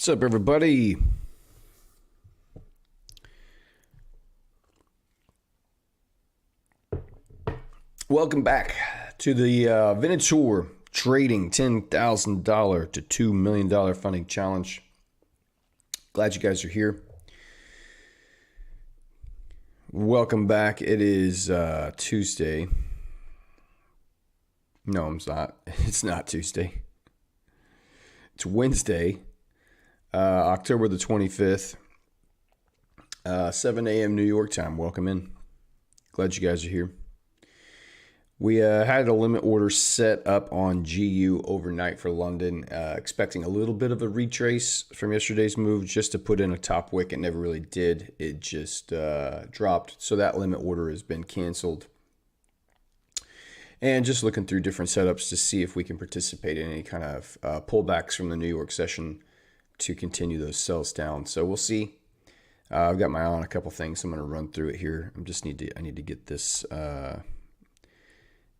What's up, everybody? Welcome back to the Venator Trading $10,000 to $2 million funding challenge. Glad you guys are here. Welcome back. It is Tuesday. No, it's not. It's not Tuesday. It's Wednesday, October the 25th, 7 a.m. New York time. Welcome in. Glad you guys are here. We had a limit order set up on GU overnight for London, expecting a little bit of a retrace from yesterday's move just to put in a top wick. It never really did. It just dropped. So that limit order has been canceled. And just looking through different setups to see if we can participate in any kind of pullbacks from the New York session to continue those sells down. So we'll see. I've got my eye on a couple things. I'm going to run through it here. I need to get this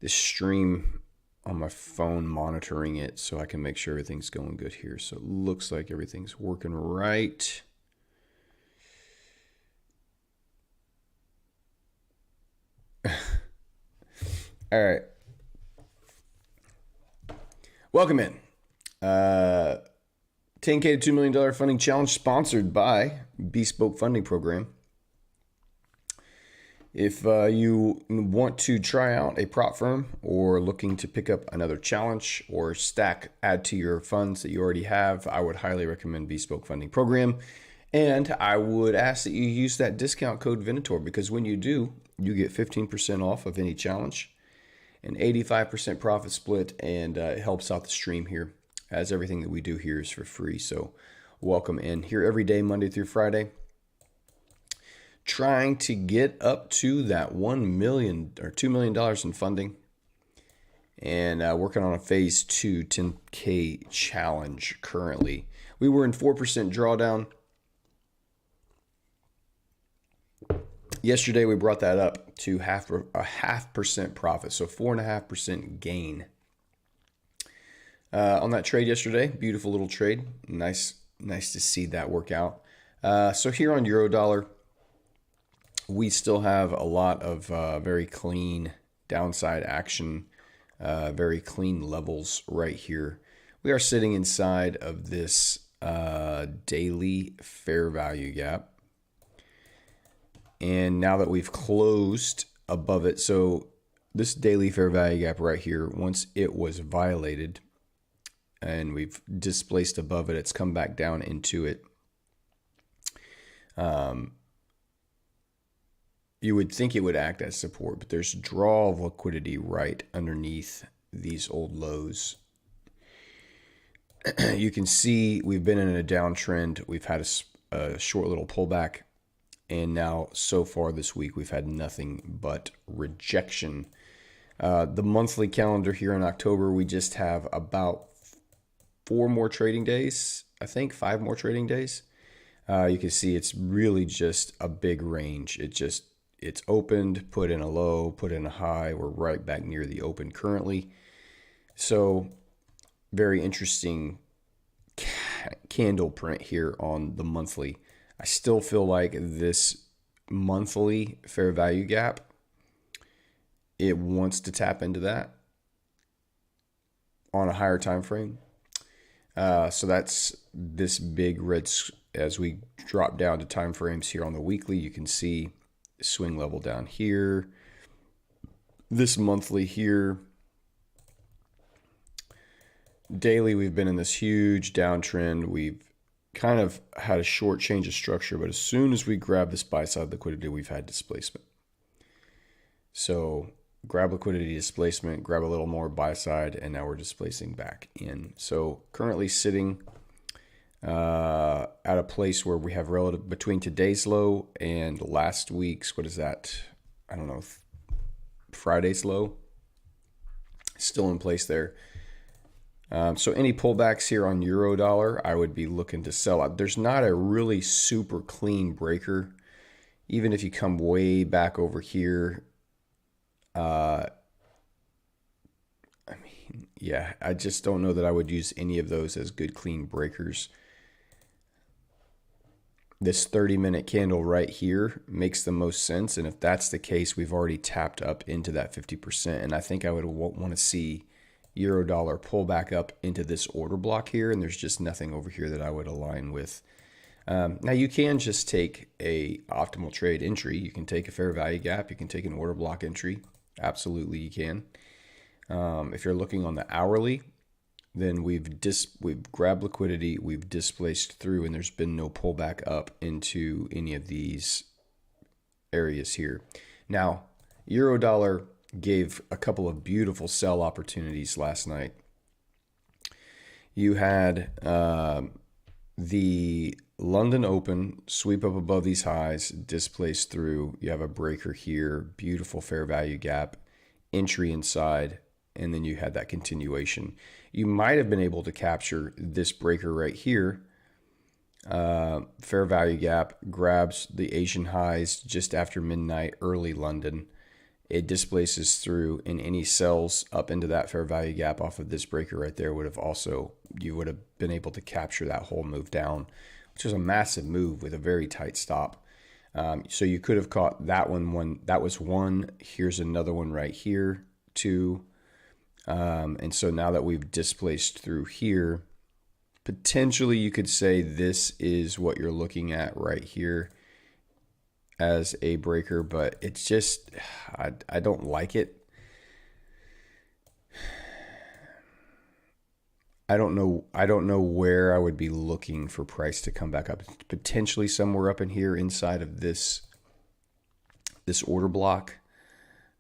this stream on my phone, monitoring it so I can make sure everything's going good here. So it looks like everything's working right. All right. Welcome in. 10K to $2 million funding challenge sponsored by Bespoke Funding Program. If you want to try out a prop firm or looking to pick up another challenge or add to your funds that you already have, I would highly recommend Bespoke Funding Program. And I would ask that you use that discount code Venator, because when you do, you get 15% off of any challenge, an 85% profit split, and it helps out the stream here, as everything that we do here is for free. So welcome in. Here every day, Monday through Friday, trying to get up to that $1 million or $2 million in funding, and working on a phase 2 10K challenge currently. We were in 4% drawdown. Yesterday, we brought that up to a 0.5% profit, so 4.5% gain. On that trade yesterday, beautiful little trade. Nice to see that work out. So here on Eurodollar, we still have a lot of very clean downside action, very clean levels right here. We are sitting inside of this daily fair value gap. And now that we've closed above it, so this daily fair value gap right here, once it was violated and we've displaced above it, it's come back down into it. You would think it would act as support, but there's draw of liquidity right underneath these old lows. You can see we've been in a downtrend. We've had a short little pullback, and now so far this week we've had nothing but rejection. The monthly calendar here in October, we just have about 4 more trading days. I think 5 more trading days. You can see it's really just a big range. It's opened, put in a low, put in a high. We're right back near the open currently. So very interesting candle print here on the monthly. I still feel like this monthly fair value gap, it wants to tap into that on a higher time frame. So that's this big red. As we drop down to time frames here on the weekly, you can see swing level down here, this monthly here. Daily, we've been in this huge downtrend. We've kind of had a short change of structure, but as soon as we grab this buy side liquidity, we've had displacement. So grab liquidity, displacement, grab a little more buy side, and now we're displacing back in. So currently sitting at a place where we have relative between today's low and last week's, what is that? I don't know, Friday's low. Still in place there. So any pullbacks here on Eurodollar, I would be looking to sell out. There's not a really super clean breaker. Even if you come way back over here, yeah, I just don't know that I would use any of those as good clean breakers. this 30-minute candle right here makes the most sense. And if that's the case, we've already tapped up into that 50%. And I think I would want to see euro dollar pull back up into this order block here. And there's just nothing over here that I would align with. Now you can just take a optimal trade entry. You can take a fair value gap. You can take an order block entry. Absolutely, you can. If you're looking on the hourly, then we've grabbed liquidity, we've displaced through, and there's been no pullback up into any of these areas here. Now, euro dollar gave a couple of beautiful sell opportunities last night. You had the London Open sweep up above these highs, displace through. You have a breaker here, beautiful fair value gap, entry inside, and then you had that continuation. You might have been able to capture this breaker right here. Fair value gap grabs the Asian highs just after midnight, early London. It displaces through, and any sells up into that fair value gap off of this breaker right there you would have been able to capture that whole move down, which was a massive move with a very tight stop. So you could have caught that one. That was one. Here's another one right here, two. And so now that we've displaced through here, potentially you could say this is what you're looking at right here as a breaker, but it's just, I don't like it. I don't know where I would be looking for price to come back up. Potentially somewhere up in here inside of this order block,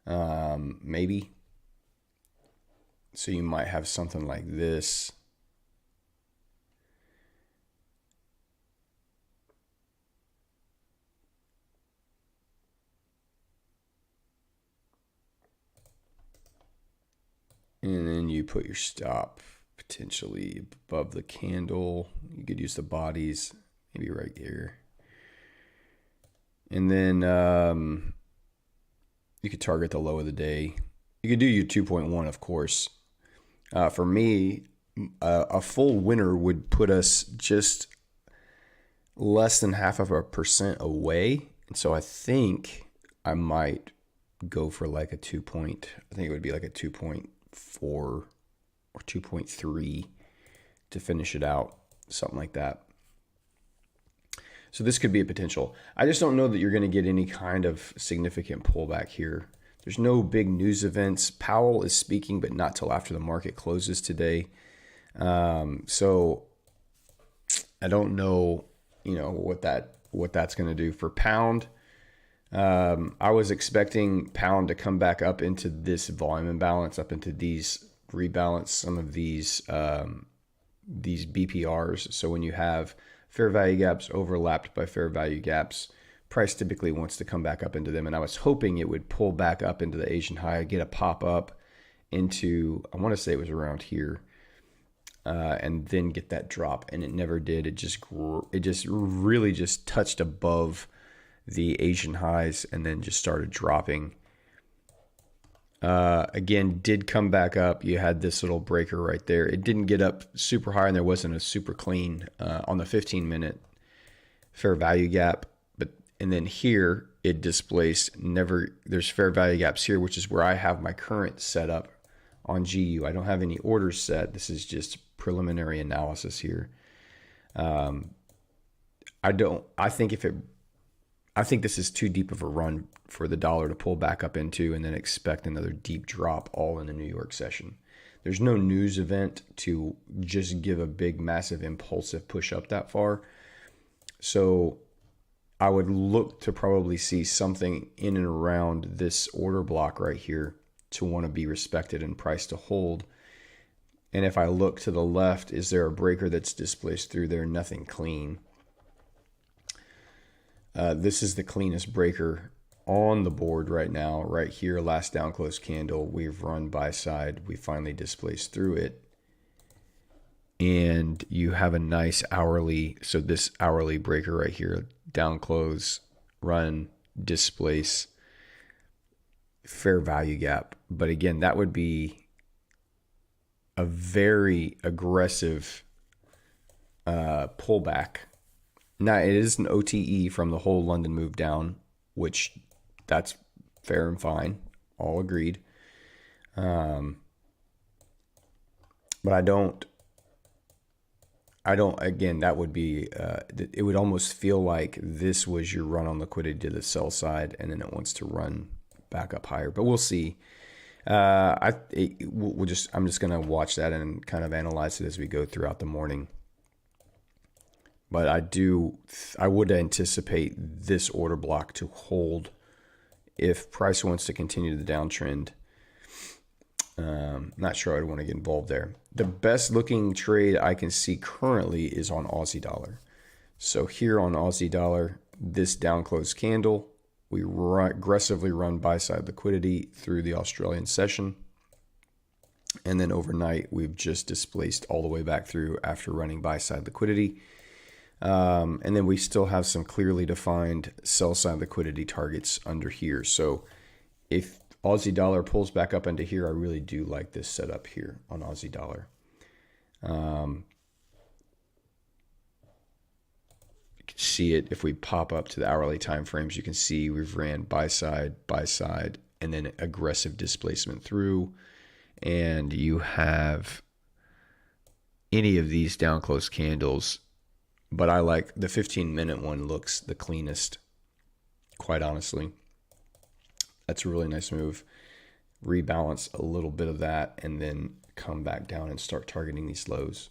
maybe. So you might have something like this. And then you put your stop potentially above the candle. You could use the bodies, maybe right here. And then you could target the low of the day. You could do your 2.1, of course. For me, a full winner would put us just less than 0.5% away. And so I think I might go for like I think it would be like a 2.4 or 2.3 to finish it out, something like that. So this could be a potential. I just don't know that you're going to get any kind of significant pullback here. There's no big news events. Powell is speaking, but not till after the market closes today. So I don't know, what that's going to do for pound. I was expecting pound to come back up into this volume imbalance, up into these rebalance some of these BPRs. So when you have fair value gaps overlapped by fair value gaps, price typically wants to come back up into them. And I was hoping it would pull back up into the Asian high, get a pop up into, I want to say it was around here, and then get that drop. And it never did. It just really just touched above the Asian highs and then just started dropping. Again, did come back up. You had this little breaker right there. It didn't get up super high, and there wasn't a super clean on the 15-minute fair value gap. And then here it displaced. There's fair value gaps here, which is where I have my current setup on GU. I don't have any orders set. This is just preliminary analysis here. I think this is too deep of a run for the dollar to pull back up into and then expect another deep drop all in the New York session. There's no news event to just give a big, massive, impulsive push up that far. So I would look to probably see something in and around this order block right here to want to be respected and priced to hold. And if I look to the left, is there a breaker that's displaced through there? Nothing clean. This is the cleanest breaker on the board right now, right here, last down close candle. We've run buy side. We finally displaced through it. And you have a nice hourly. So this hourly breaker right here, down close, run, displace, fair value gap. But again, that would be a very aggressive pullback. Now, it is an OTE from the whole London move down, which that's fair and fine. All agreed. But again, that would be, it would almost feel like this was your run on liquidity to the sell side, and then it wants to run back up higher. But we'll see. I'm just going to watch that and kind of analyze it as we go throughout the morning. But I would anticipate this order block to hold if price wants to continue the downtrend. Not sure I'd want to get involved there. The best looking trade I can see currently is on Aussie dollar. So here on Aussie dollar, this down close candle, we aggressively run buy side liquidity through the Australian session. And then overnight, we've just displaced all the way back through after running buy side liquidity. And then we still have some clearly defined sell side liquidity targets under here. So if Aussie dollar pulls back up into here, I really do like this setup here on Aussie dollar. You can see it if we pop up to the hourly time frames. You can see we've ran buy side, and then aggressive displacement through. And you have any of these down close candles, but I like the 15-minute one looks the cleanest, quite honestly. That's a really nice move. Rebalance a little bit of that and then come back down and start targeting these lows.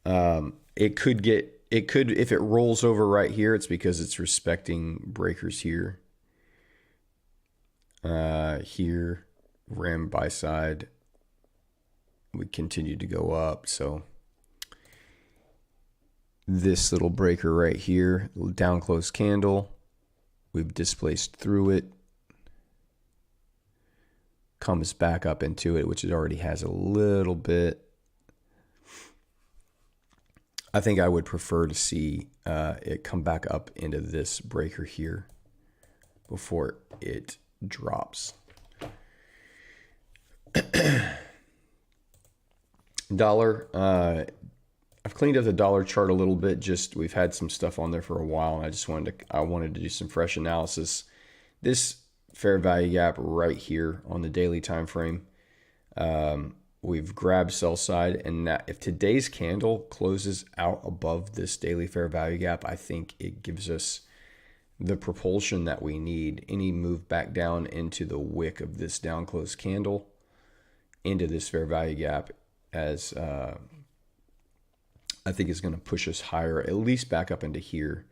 It could, if it rolls over right here, it's because it's respecting breakers here. Here, ram buy side. We continue to go up, so this little breaker right here, down close candle, we've displaced through it, comes back up into it, which it already has a little bit. I think I would prefer to see it come back up into this breaker here before it drops. Dollar, I've cleaned up the dollar chart a little bit. Just we've had some stuff on there for a while, and I wanted to do some fresh analysis. This fair value gap right here on the daily time frame, we've grabbed sell side, and if today's candle closes out above this daily fair value gap, I think it gives us the propulsion that we need. Any move back down into the wick of this down close candle into this fair value gap, as I think is going to push us higher, at least back up into here,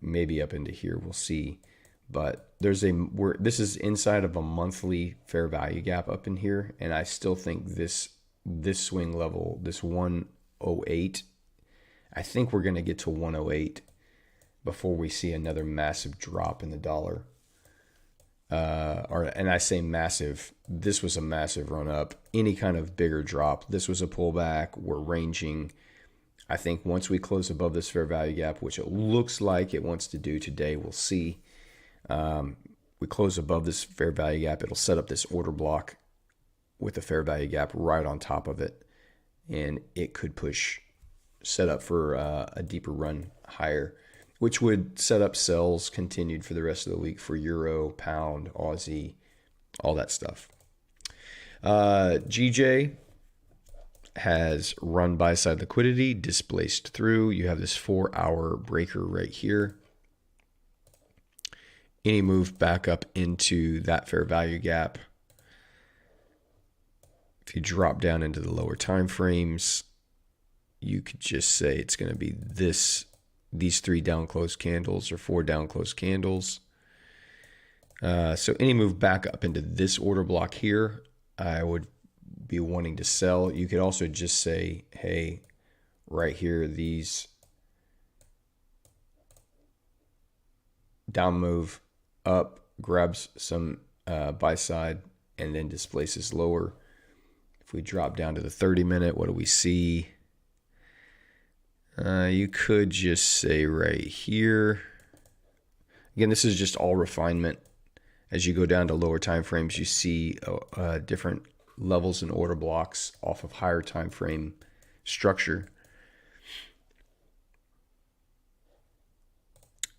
maybe up into here. We'll see. But this is inside of a monthly fair value gap up in here, and I still think this swing level, this 108, I think we're going to get to 108 before we see another massive drop in the dollar. And I say massive, this was a massive run up. Any kind of bigger drop, this was a pullback. We're ranging. I think once we close above this fair value gap, which it looks like it wants to do today, we'll see. We close above this fair value gap, it'll set up this order block with a fair value gap right on top of it, and it could set up for a deeper run higher, which would set up sells continued for the rest of the week for euro, pound, Aussie, all that stuff. GJ has run buy side liquidity, displaced through. You have this 4-hour breaker right here. Any move back up into that fair value gap, if you drop down into the lower time frames, you could just say it's going to be these 3 down close candles or 4 down close candles. So any move back up into this order block here, I would be wanting to sell. You could also just say, hey, right here, these down move up, grabs some buy side, and then displaces lower. If we drop down to the 30-minute, what do we see? You could just say right here. Again, this is just all refinement. As you go down to lower time frames, you see different levels and order blocks off of higher time frame structure.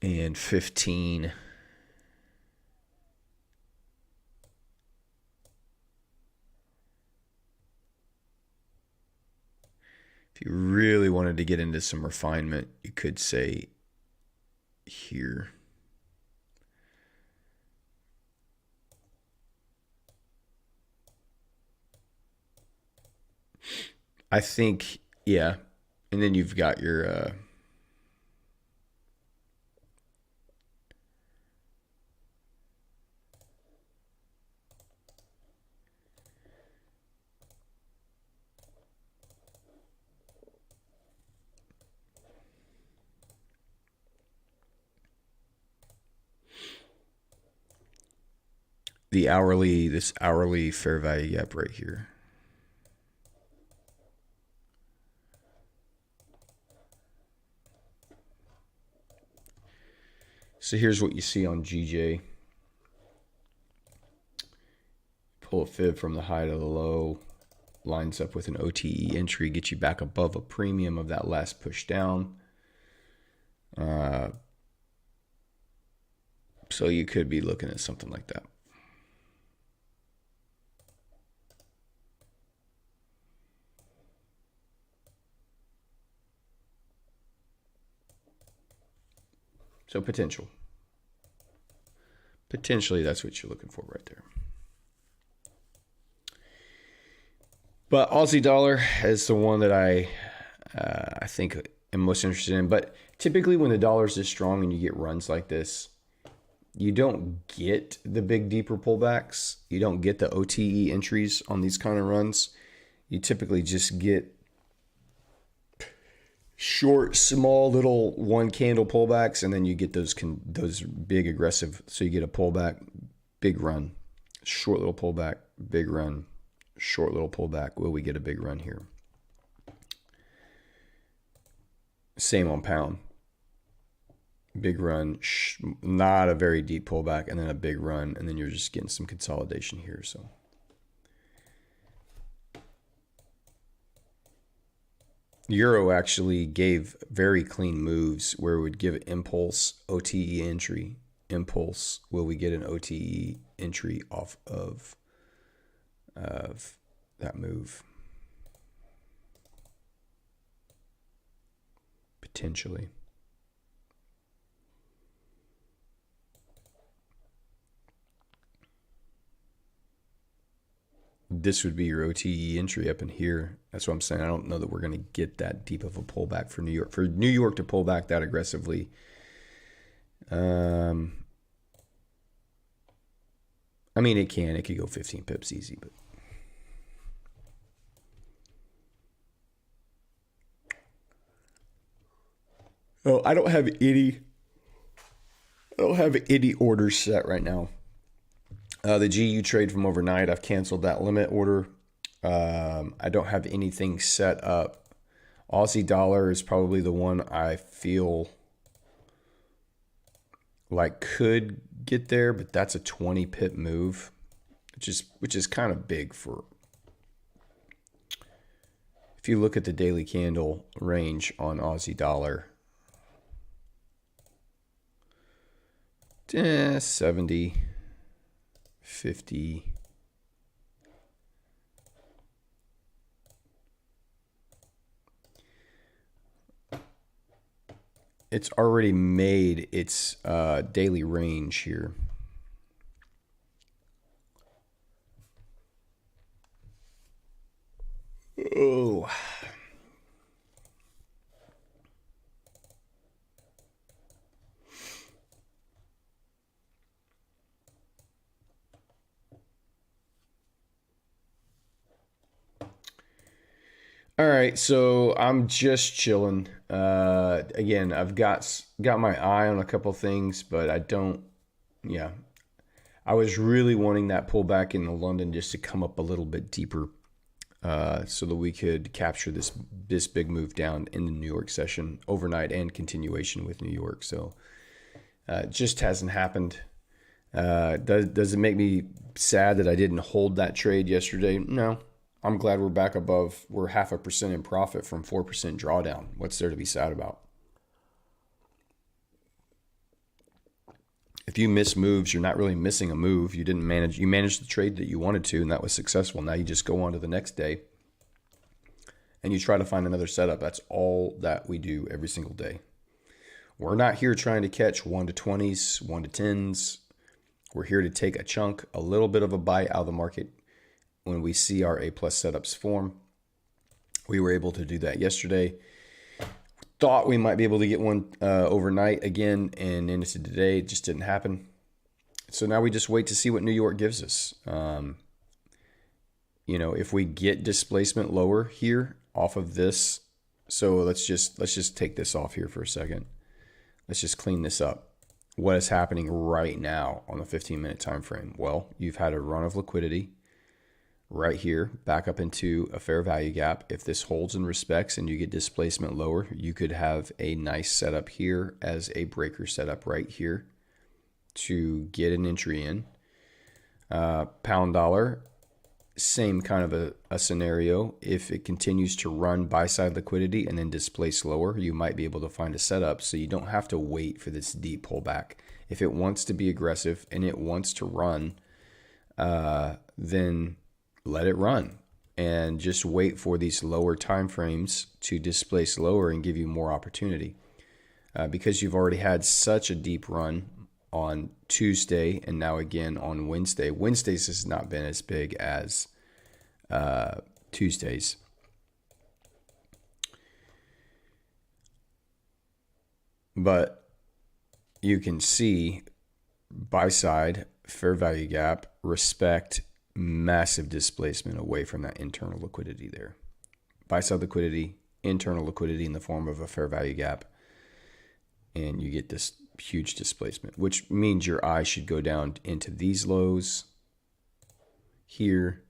and 15. If you really wanted to get into some refinement, you could say here. I think, yeah. And then you've got your this hourly fair value gap right here. So here's what you see on GJ. Pull a fib from the high to the low, lines up with an OTE entry, get you back above a premium of that last push down. So you could be looking at something like that. So potentially that's what you're looking for right there. But Aussie dollar is the one that I think am most interested in. But typically when the dollar is this strong and you get runs like this, you don't get the big deeper pullbacks. You don't get the OTE entries on these kind of runs. You typically just get short, small, little one candle pullbacks, and then you get those big aggressive. So you get a pullback, big run, short little pullback, big run, short little pullback. Will we get a big run here? Same on pound. Big run, not a very deep pullback, and then a big run, and then you're just getting some consolidation here. So Euro actually gave very clean moves where it would give impulse, OTE entry, impulse. Will we get an OTE entry off of that move? Potentially. This would be your OTE entry up in here. That's what I'm saying. I don't know that we're going to get that deep of a pullback for New York. For New York to pull back that aggressively, I mean, it could go 15 pips easy, but I don't have any orders set right now. The GU trade from overnight, I've canceled that limit order. I don't have anything set up. Aussie dollar is probably the one I feel like could get there, but that's a 20 pip move, which is kind of big for. If you look at the daily candle range on Aussie dollar, 70, 50. It's already made its daily range here. Oh. All right, so I'm just chilling. Again, I've got my eye on a couple things, but I don't. Yeah, I was really wanting that pullback in the London just to come up a little bit deeper, so that we could capture this big move down in the New York session overnight and continuation with New York. So it just hasn't happened. Does it make me sad that I didn't hold that trade yesterday? No. I'm glad we're back above. We're 0.5% in profit from 4% drawdown. What's there to be sad about? If you miss moves, you're not really missing a move. You managed the trade that you wanted to, and that was successful. Now you just go on to the next day and you try to find another setup. That's all that we do every single day. We're not here trying to catch 1-20s, 1-10s. We're here to take a chunk, a little bit of a bite out of the market when we see our A+ setups form. We were able to do that yesterday. Thought we might be able to get one overnight again and into today. It just didn't happen. So now we just wait to see what New York gives us. If we get displacement lower here off of this, so let's just take this off here for a second. Let's just clean this up. What is happening right now on the 15-minute time frame? Well, you've had a run of liquidity right here, back up into a fair value gap. If this holds and respects and you get displacement lower, you could have a nice setup here as a breaker setup right here to get an entry in. Pound dollar, same kind of a scenario. If it continues to run buy side liquidity and then displace lower, you might be able to find a setup so you don't have to wait for this deep pullback. If it wants to be aggressive and it wants to run, then let it run and just wait for these lower time frames to displace lower and give you more opportunity. Because you've already had such a deep run on Tuesday and now again on Wednesday. Wednesdays has not been as big as Tuesdays. But you can see buy side, fair value gap, respect, massive displacement away from that internal liquidity there. Buy side liquidity, internal liquidity in the form of a fair value gap, and you get this huge displacement, which means your eye should go down into these lows here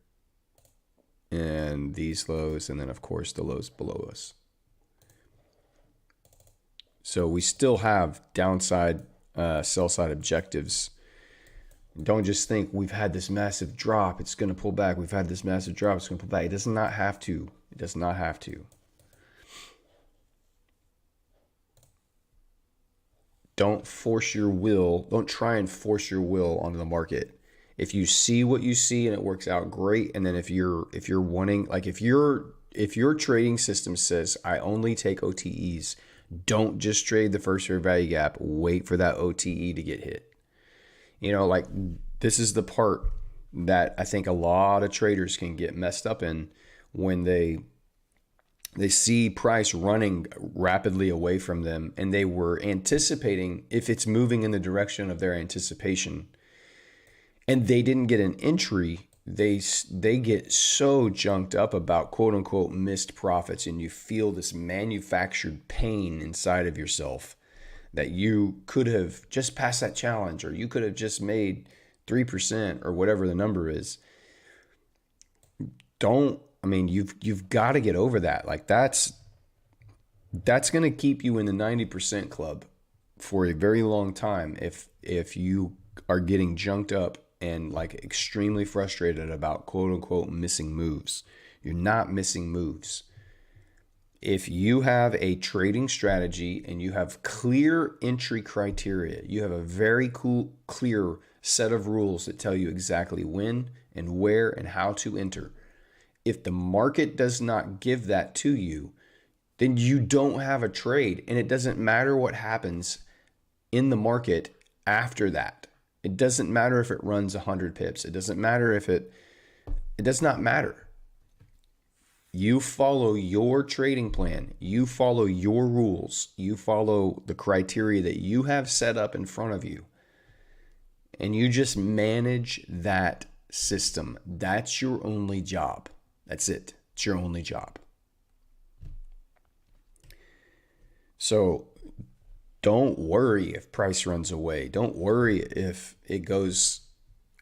and these lows, and then of course the lows below us. So we still have downside sell side objectives. Don't just think we've had this massive drop, it's going to pull back. We've had this massive drop, it's going to pull back. It does not have to. It does not have to. Don't force your will. Don't try and force your will onto the market. If you see what you see and it works out, great. And then if you're wanting, like if your trading system says I only take OTEs, don't just trade the first fair value gap. Wait for that OTE to get hit. Like this is the part that I think a lot of traders can get messed up in when they see price running rapidly away from them and they were anticipating if it's moving in the direction of their anticipation and they didn't get an entry, they get so junked up about quote unquote missed profits, and you feel this manufactured pain inside of yourself that you could have just passed that challenge, or you could have just made 3% or whatever the number is. You've got to get over that. Like that's going to keep you in the 90% club for a very long time if you are getting junked up and like extremely frustrated about quote unquote missing moves. You're not missing moves. If you have a trading strategy and you have clear entry criteria, you have a very clear set of rules that tell you exactly when and where and how to enter. If the market does not give that to you, then you don't have a trade, and it doesn't matter what happens in the market after that. It doesn't matter if it runs 100 pips. It doesn't matter if it does not matter. You follow your trading plan. You follow your rules. You follow the criteria that you have set up in front of you. And you just manage that system. That's your only job. That's it. It's your only job. So don't worry if price runs away. Don't worry if it goes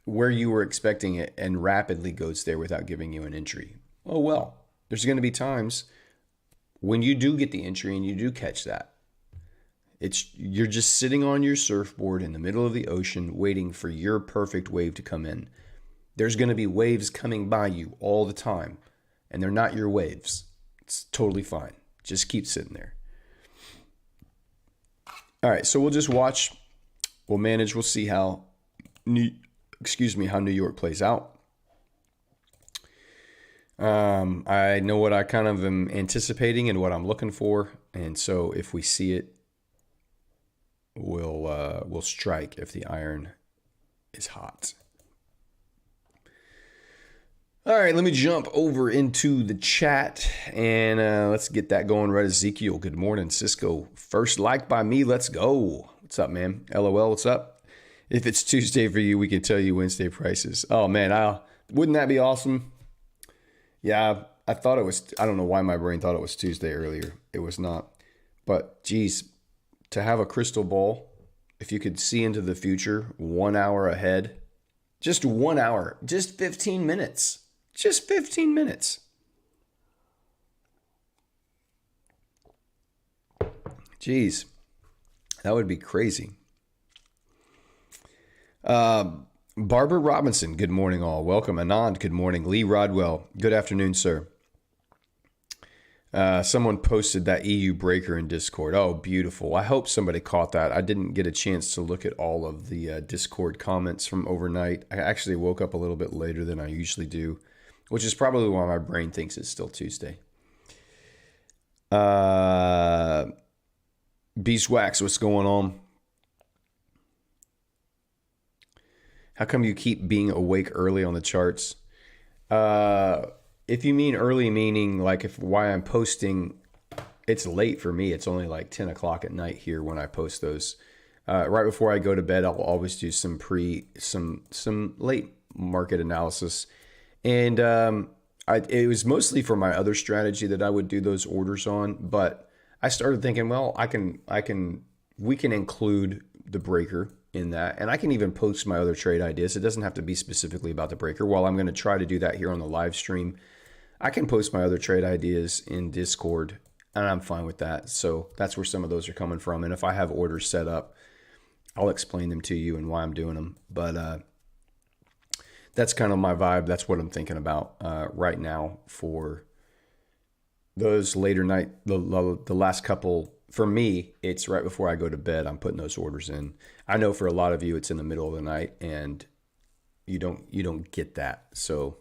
where you were expecting it and rapidly goes there without giving you an entry. Oh well, there's going to be times when you do get the entry and you do catch that. You're just sitting on your surfboard in the middle of the ocean waiting for your perfect wave to come in. There's going to be waves coming by you all the time, and they're not your waves. It's totally fine. Just keep sitting there. All right, so we'll just watch we'll manage. We'll see how how New York plays out. I know what I kind of am anticipating and what I'm looking for, and so if we see it, we'll strike if the iron is hot. All right, let me jump over into the chat and let's get that going. Right, Ezekiel, good morning. Cisco, first like by me, let's go. What's up, man? LOL, what's up? If it's Tuesday for you, we can tell you Wednesday prices. Oh, man, wouldn't that be awesome? Yeah, I thought it was, I don't know why my brain thought it was Tuesday earlier. It was not. But, geez, to have a crystal ball, if you could see into the future 1 hour ahead, just 1 hour, just 15 minutes. Just 15 minutes. Jeez, that would be crazy. Barbara Robinson, good morning all. Welcome. Anand, good morning. Lee Rodwell, good afternoon, sir. Someone posted that EU breaker in Discord. Oh, beautiful. I hope somebody caught that. I didn't get a chance to look at all of the Discord comments from overnight. I actually woke up a little bit later than I usually do, which is probably why my brain thinks it's still Tuesday. Beeswax, what's going on? How come you keep being awake early on the charts? If you mean early, meaning like why I'm posting, it's late for me. It's only like 10 o'clock at night here when I post those. Right before I go to bed, I'll always do some late market analysis. And it was mostly for my other strategy that I would do those orders on. But I started thinking, well, we can include the breaker in that, and I can even post my other trade ideas. It doesn't have to be specifically about the breaker. While I'm going to try to do that here on the live stream, I can post my other trade ideas in Discord, and I'm fine with that. So that's where some of those are coming from. And if I have orders set up, I'll explain them to you and why I'm doing them. But that's kind of my vibe. That's what I'm thinking about right now for those later night, the last couple. For me, it's right before I go to bed. I'm putting those orders in. I know for a lot of you, it's in the middle of the night, and you don't get that. So,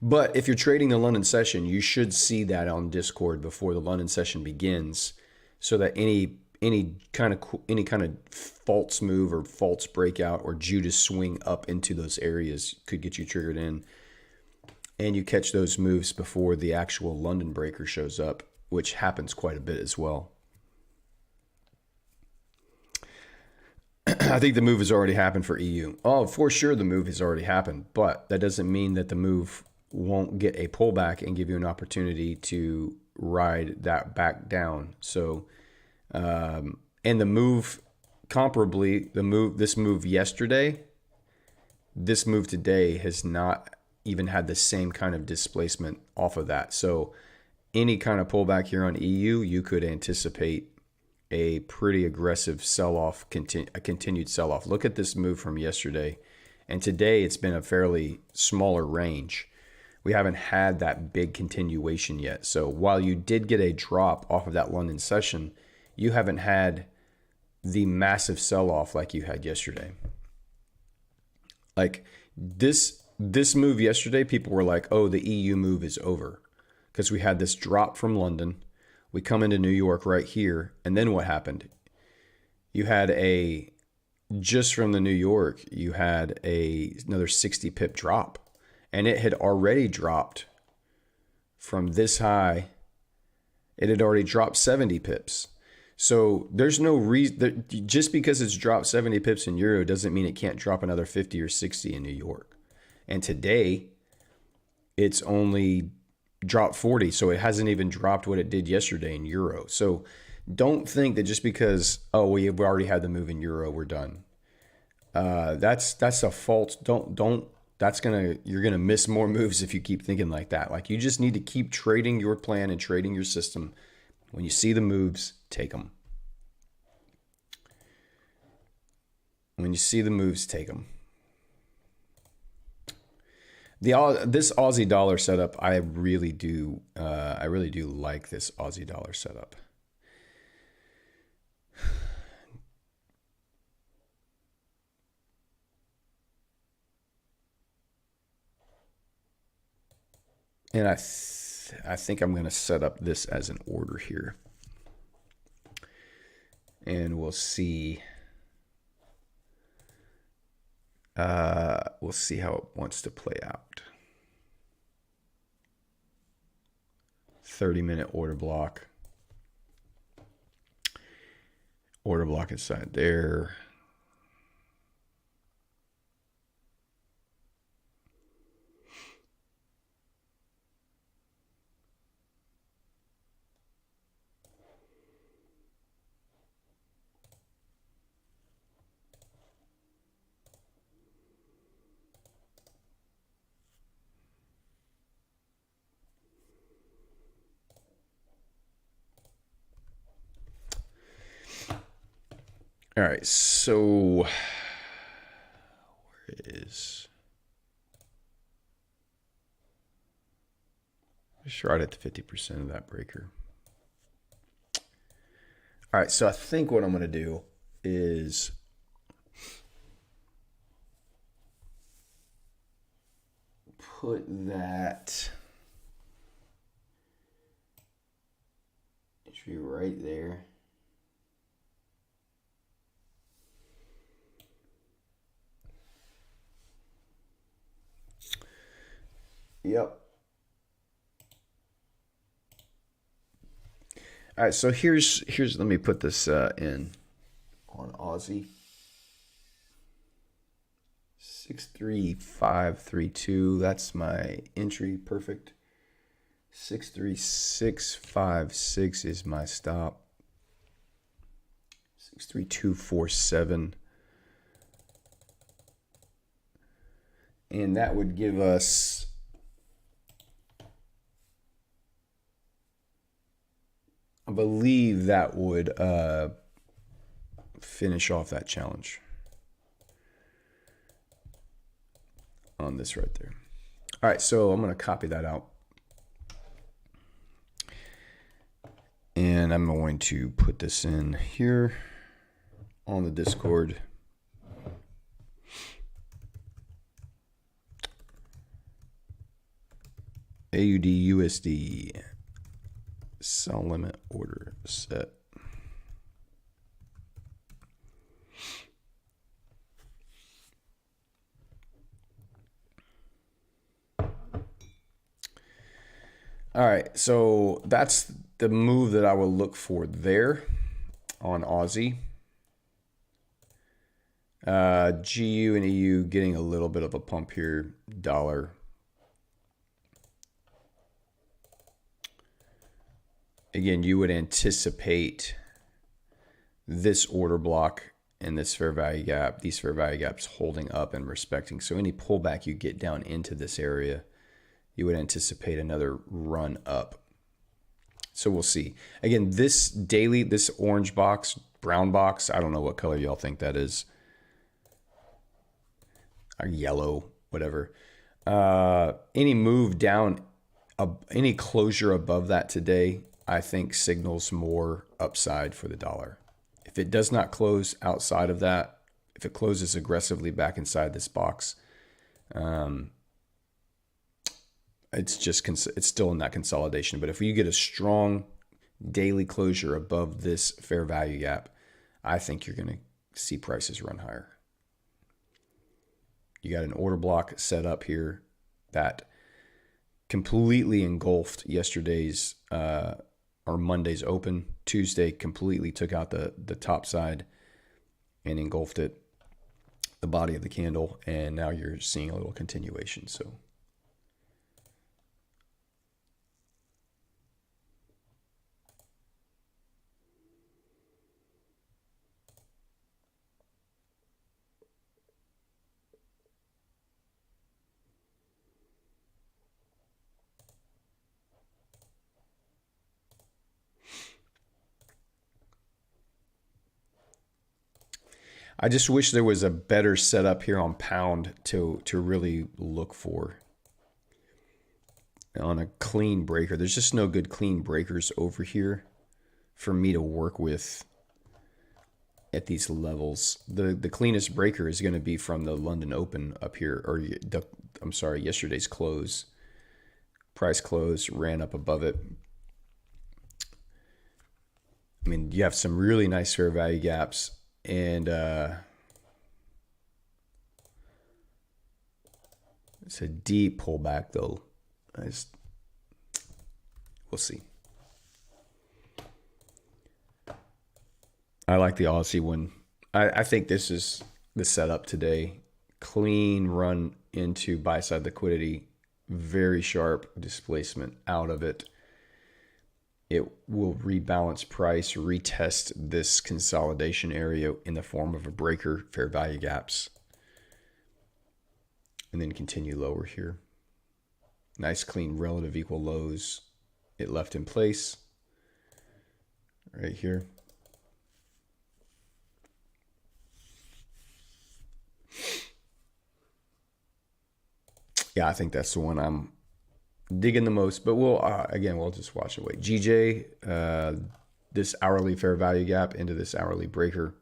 but if you're trading the London session, you should see that on Discord before the London session begins, so that any kind of false move or false breakout or Judas swing up into those areas could get you triggered in, and you catch those moves before the actual London breaker shows up, which happens quite a bit as well. I think the move has already happened for EU. Oh, for sure the move has already happened, but that doesn't mean that the move won't get a pullback and give you an opportunity to ride that back down. So, and the move comparably, this move yesterday, this move today has not even had the same kind of displacement off of that. So any kind of pullback here on EU, you could anticipate a pretty aggressive sell-off, a continued sell-off. Look at this move from yesterday. And today it's been a fairly smaller range. We haven't had that big continuation yet. So while you did get a drop off of that London session, you haven't had the massive sell-off like you had yesterday. Like this move yesterday, people were like, oh, the EU move is over. Because we had this drop from London. We come into New York right here, and then what happened? You had just from the New York, you had another 60 pip drop, and it had already dropped from this high. It had already dropped 70 pips. So there's no reason, just because it's dropped 70 pips in Euro doesn't mean it can't drop another 50 or 60 in New York. And today, it's only dropped 40, so it hasn't even dropped what it did yesterday in Euro. So don't think that just because, oh, we've already had the move in Euro, we're done. That's a false. You're gonna miss more moves if you keep thinking like that. Like, you just need to keep trading your plan and trading your system. When you see the moves, take them. When you see the moves, take them. This Aussie dollar setup, I really do like this Aussie dollar setup. And I think I'm going to set up this as an order here. And we'll see. We'll see how it wants to play out. 30-minute order block. Order block inside there. All right, so where is just right at the 50% of that breaker. All right, so I think what I'm going to do is put that entry right there. Yep. All right, so here's let me put this in on Aussie. 63532. That's my entry. Perfect. 63656 is my stop. 63247. And that would give us I believe that would finish off that challenge on this right there. All right, so I'm going to copy that out. And I'm going to put this in here on the Discord. AUD USD sell limit order set. All right, so that's the move that I will look for there on Aussie. GU and EU getting a little bit of a pump here. Dollar. Again, you would anticipate this order block and this fair value gap, these fair value gaps holding up and respecting. So any pullback you get down into this area, you would anticipate another run up. So we'll see. Again, this daily, this orange box, brown box, I don't know what color y'all think that is. Or yellow, whatever. Any move down, any closure above that today, I think signals more upside for the dollar. If it does not close outside of that, if it closes aggressively back inside this box, it's still in that consolidation. But if you get a strong daily closure above this fair value gap, I think you're going to see prices run higher. You got an order block set up here that completely engulfed yesterday's or Monday's open. Tuesday completely took out the top side and engulfed it, the body of the candle, and now you're seeing a little continuation. So I just wish there was a better setup here on pound to really look for on a clean breaker. There's just no good clean breakers over here for me to work with at these levels. The cleanest breaker is going to be from the London Open up here, or I'm sorry, yesterday's close. Price close, ran up above it. I mean, you have some really nice fair value gaps, and it's a deep pullback though. We'll see. I like the Aussie one. I think this is the setup today. Clean run into buy side liquidity. Very sharp displacement out of it. It will rebalance price, retest this consolidation area in the form of a breaker, fair value gaps, and then continue lower here. Nice, clean, relative equal lows. It left in place right here. Yeah, I think that's the one I'm digging the most, but we'll just watch and wait. GJ, this hourly fair value gap into this hourly breaker.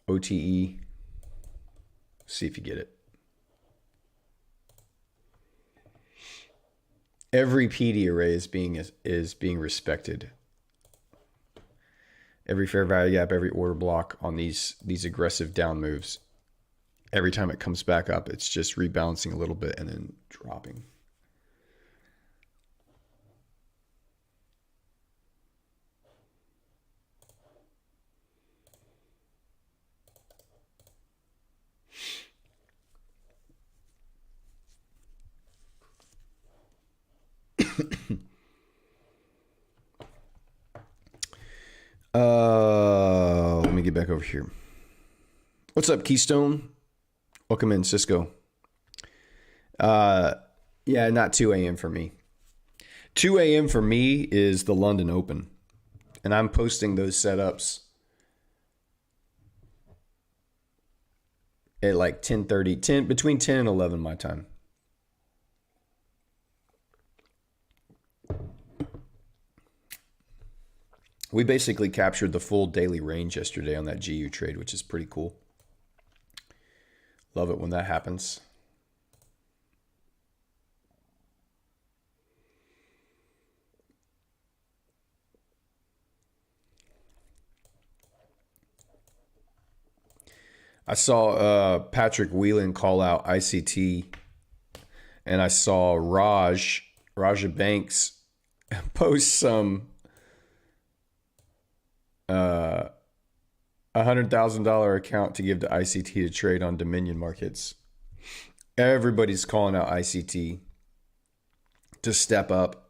OTE, see if you get it. Every PD array is being respected. Every fair value gap, every order block on these aggressive down moves. Every time it comes back up, it's just rebalancing a little bit and then dropping. Let me get back over here. What's up, Keystone? Welcome in, Cisco. Yeah, not 2 a.m. for me. 2 a.m. for me is the London Open. And I'm posting those setups at like 10:30, between 10 and 11 my time. We basically captured the full daily range yesterday on that GU trade, which is pretty cool. Love it when that happens. I saw Patrick Whelan call out ICT, and I saw Raja Banks post some $100,000 account to give to ICT to trade on Dominion markets. Everybody's calling out ICT to step up.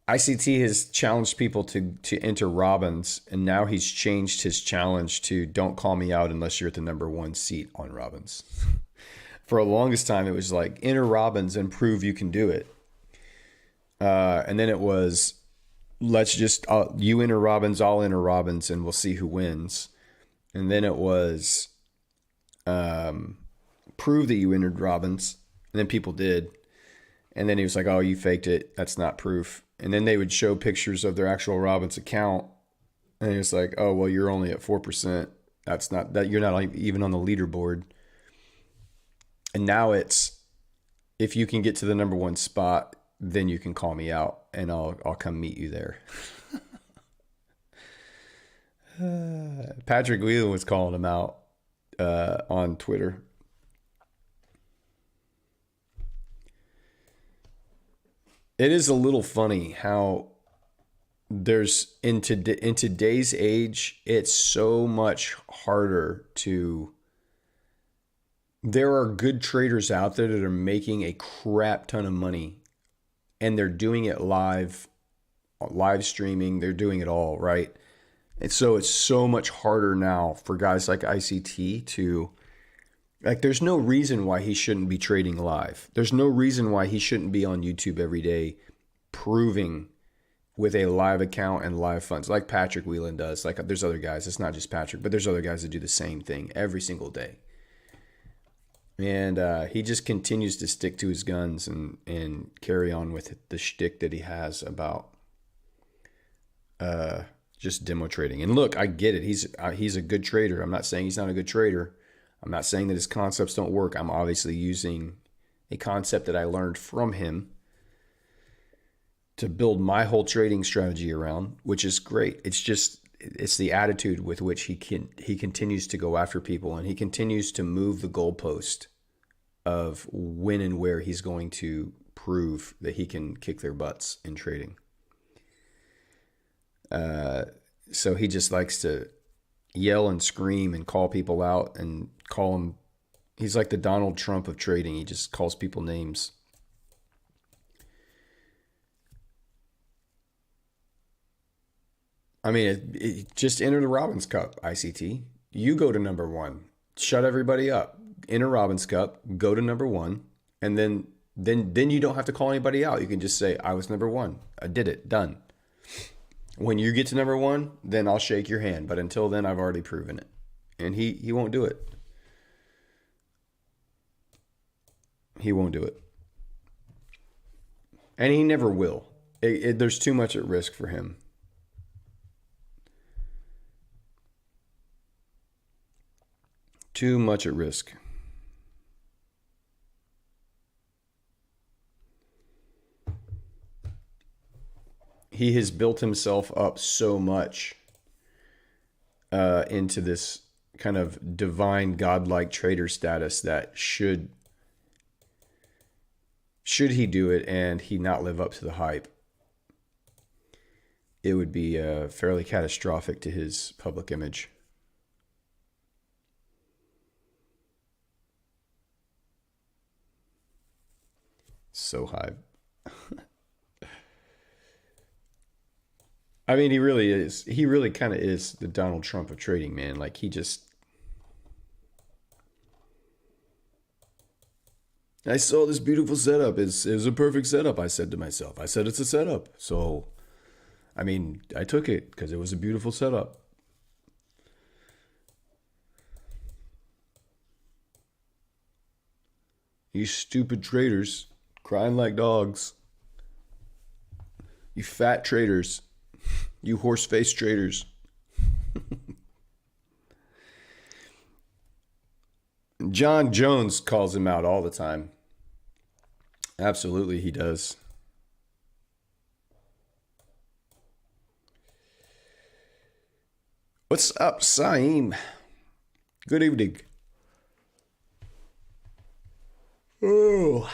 ICT has challenged people to enter Robbins, and now he's changed his challenge to don't call me out unless you're at the number 1 seat on Robbins. For the longest time, it was like enter Robbins and prove you can do it. And then it was, let's just, you enter Robbins, I'll enter Robbins, and we'll see who wins. And then it was prove that you entered Robbins. And then people did. And then he was like, oh, you faked it. That's not proof. And then they would show pictures of their actual Robbins account. And he was like, oh, well, you're only at 4%. That's not, that you're not even on the leaderboard. And now it's, if you can get to the number 1 spot, then you can call me out and I'll come meet you there. Patrick Whelan was calling him out on Twitter. It is a little funny how there's in today's age, it's so much harder to. There are good traders out there that are making a crap ton of money, and they're doing it live streaming. They're doing it all, right? And so it's so much harder now for guys like ICT to, like, there's no reason why he shouldn't be trading live. There's no reason why he shouldn't be on YouTube every day proving with a live account and live funds like Patrick Whelan does. Like, there's other guys, it's not just Patrick, but there's other guys that do the same thing every single day. And he just continues to stick to his guns and carry on with the shtick that he has about just demo trading. And look, I get it. He's a good trader. I'm not saying he's not a good trader. I'm not saying that his concepts don't work. I'm obviously using a concept that I learned from him to build my whole trading strategy around, which is great. It's the attitude with which he continues to go after people, and he continues to move the goalpost of when and where he's going to prove that he can kick their butts in trading. So he just likes to yell and scream and call people out and call them. He's like the Donald Trump of trading. He just calls people names. I mean, just enter the Robbins Cup, ICT. You go to number one. Shut everybody up. Enter Robbins Cup. Go to number one, and then you don't have to call anybody out. You can just say, "I was number one. I did it. Done." When you get to number one, then I'll shake your hand. But until then, I've already proven it, and he won't do it. He won't do it, and he never will. There's too much at risk for him. Too much at risk. He has built himself up so much into this kind of divine, godlike trader status that should he do it and he not live up to the hype, it would be fairly catastrophic to his public image. So high. I mean, he really is. He really kind of is the Donald Trump of trading, man. Like I saw this beautiful setup. It was a perfect setup, I said to myself. I said it's a setup. So, I mean, I took it because it was a beautiful setup. You stupid traders crying like dogs. You fat traders. You horse-faced traders. John Jones calls him out all the time. Absolutely, he does. What's up, Saeem? Good evening. Oh.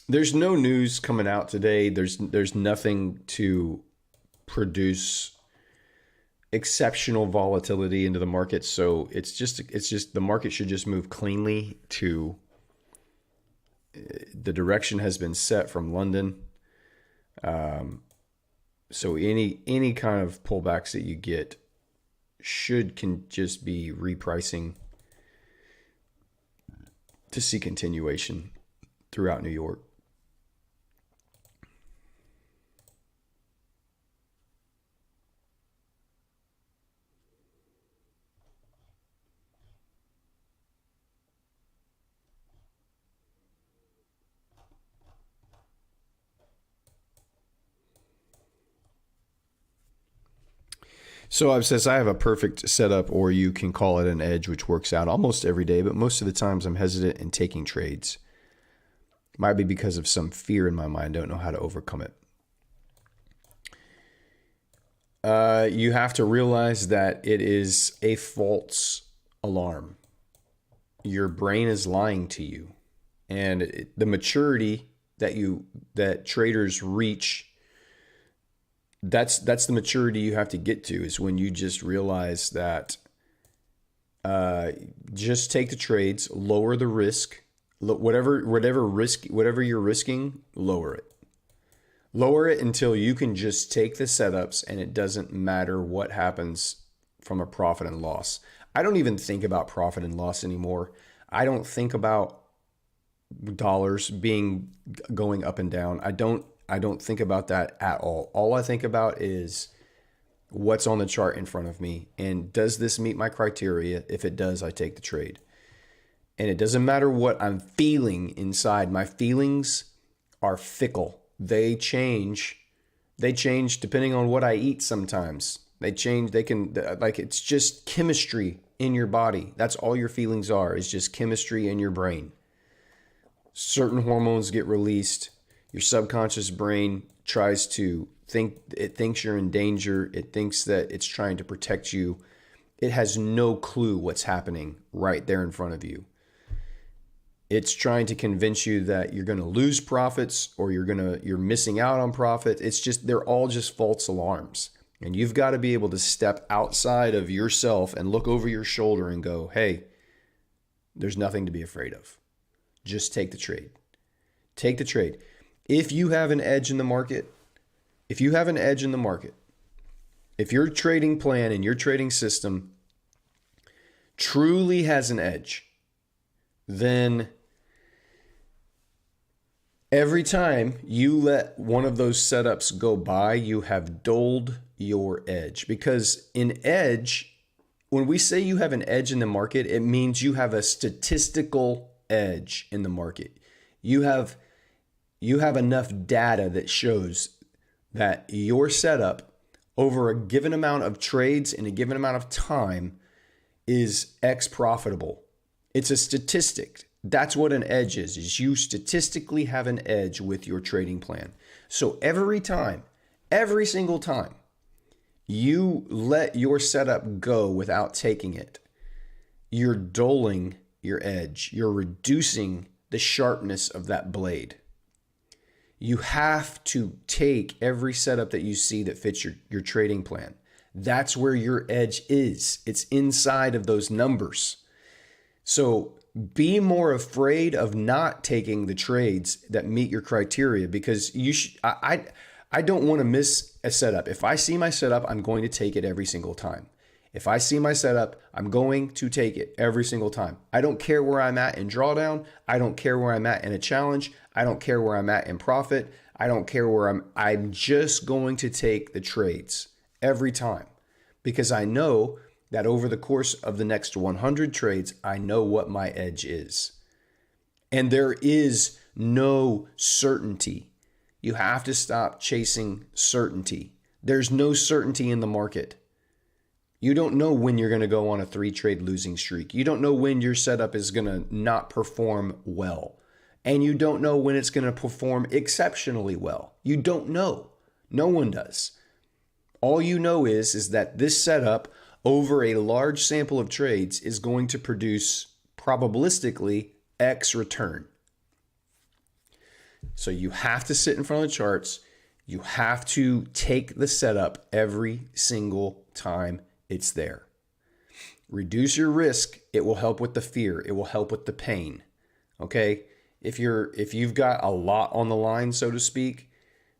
There's no news coming out today. There's nothing to produce exceptional volatility into the market. So it's just the market should just move cleanly to the direction has been set from London. So any kind of pullbacks that you get can just be repricing to see continuation throughout New York. So I've says I have a perfect setup, or you can call it an edge, which works out almost every day, but most of the times I'm hesitant in taking trades. Might be because of some fear in my mind. Don't know how to overcome it. You have to realize that it is a false alarm. Your brain is lying to you, and the maturity that traders reach, that's the maturity you have to get to, is when you just realize that Uh, just take the trades, lower the risk, whatever you're risking, lower it. Lower it until you can just take the setups and it doesn't matter what happens from a profit and loss. I don't even think about profit and loss anymore. I don't think about dollars being going up and down. I don't think about that at all. All I think about is what's on the chart in front of me and does this meet my criteria? If it does, I take the trade. And it doesn't matter what I'm feeling inside. My feelings are fickle. They change. They change depending on what I eat sometimes. They change. They can, like, it's just chemistry in your body. That's all your feelings are, is just chemistry in your brain. Certain hormones get released. Your subconscious brain tries to it thinks you're in danger. It thinks that it's trying to protect you. It has no clue what's happening right there in front of you. It's trying to convince you that you're going to lose profits or you're missing out on profit. It's just, they're all just false alarms. And you've got to be able to step outside of yourself and look over your shoulder and go, hey, there's nothing to be afraid of. Just take the trade. Take the trade. If you have an edge in the market, if your trading plan and your trading system truly has an edge, then every time you let one of those setups go by, you have dulled your edge. Because in edge, when we say you have an edge in the market, it means you have a statistical edge in the market. You have enough data that shows that your setup over a given amount of trades in a given amount of time is X profitable. It's a statistic. That's what an edge is you statistically have an edge with your trading plan. So every single time you let your setup go without taking it, you're dulling your edge. You're reducing the sharpness of that blade. You have to take every setup that you see that fits your trading plan. That's where your edge is. It's inside of those numbers. So be more afraid of not taking the trades that meet your criteria, because I don't want to miss a setup. If I see my setup, I'm going to take it every single time. If I see my setup, I'm going to take it every single time. I don't care where I'm at in drawdown. I don't care where I'm at in a challenge. I don't care where I'm at in profit. I don't care where I'm just going to take the trades every time, because I know that over the course of the next 100 trades, I know what my edge is. And there is no certainty. You have to stop chasing certainty. There's no certainty in the market. You don't know when you're going to go on a 3-trade losing streak. You don't know when your setup is going to not perform well. And you don't know when it's going to perform exceptionally well. You don't know. No one does. All you know is that this setup over a large sample of trades is going to produce probabilistically X return. So you have to sit in front of the charts. You have to take the setup every single time it's there. Reduce your risk. It will help with the fear. It will help with the pain. Okay? If you've got a lot on the line, so to speak,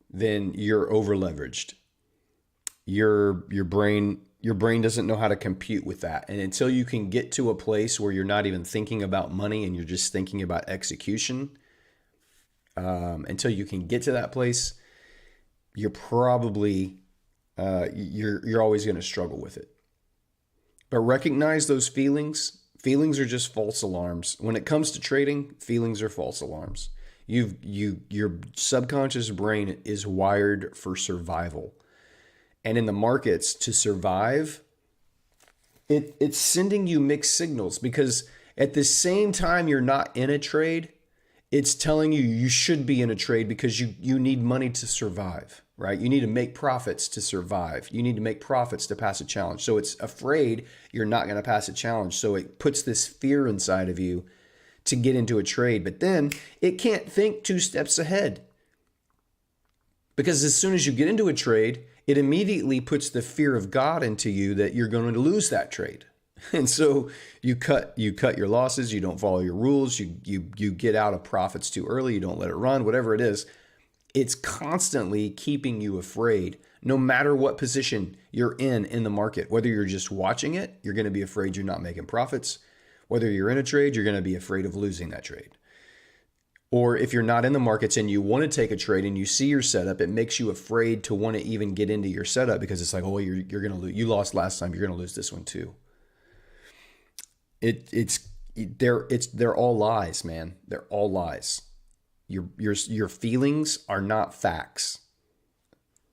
then you're over leveraged. Your brain doesn't know how to compute with that. And until you can get to a place where you're not even thinking about money and you're just thinking about execution, until you can get to that place, you're probably you're always going to struggle with it. But recognize those feelings. Feelings are just false alarms. When it comes to trading, feelings are false alarms. Your subconscious brain is wired for survival. And in the markets, to survive, it's sending you mixed signals, because at the same time you're not in a trade, it's telling you should be in a trade because you need money to survive, right? You need to make profits to survive. You need to make profits to pass a challenge. So it's afraid you're not going to pass a challenge. So it puts this fear inside of you to get into a trade. But then it can't think 2 steps ahead, because as soon as you get into a trade, it immediately puts the fear of God into you that you're going to lose that trade. And so you cut your losses, you don't follow your rules, you get out of profits too early, you don't let it run, whatever it is. It's constantly keeping you afraid. No matter what position you're in the market, whether you're just watching it, you're going to be afraid you're not making profits. Whether you're in a trade, you're going to be afraid of losing that trade. Or if you're not in the markets and you want to take a trade and you see your setup, it makes you afraid to want to even get into your setup because it's like, oh, you're going to lose. You lost last time, you're going to lose this one too. They're all lies, man. They're all lies. Your feelings are not facts,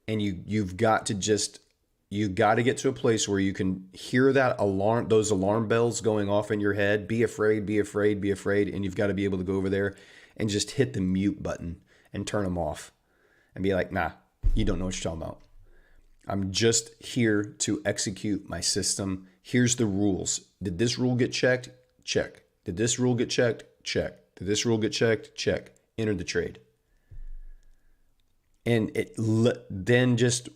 and you got to get to a place where you can hear those alarm bells going off in your head. Be afraid, be afraid, be afraid, and you've got to be able to go over there and just hit the mute button and turn them off, and be like, nah, you don't know what you're talking about. I'm just here to execute my system. Here's the rules. Did this rule get checked? Check. Did this rule get checked? Check. Did this rule get checked? Check. Enter the trade. And then just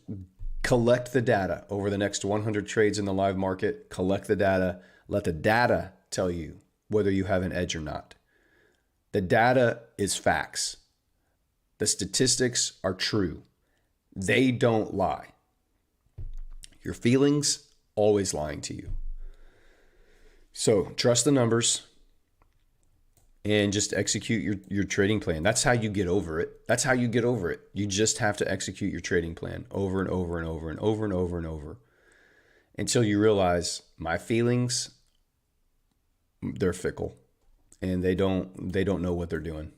collect the data over the next 100 trades in the live market. Collect the data. Let the data tell you whether you have an edge or not. The data is facts. The statistics are true. They don't lie. Your feelings always lying to you. So trust the numbers and just execute your trading plan. That's how you get over it. That's how you get over it. You just have to execute your trading plan over and over and over and over and over and over until you realize my feelings, they're fickle and they don't know what they're doing.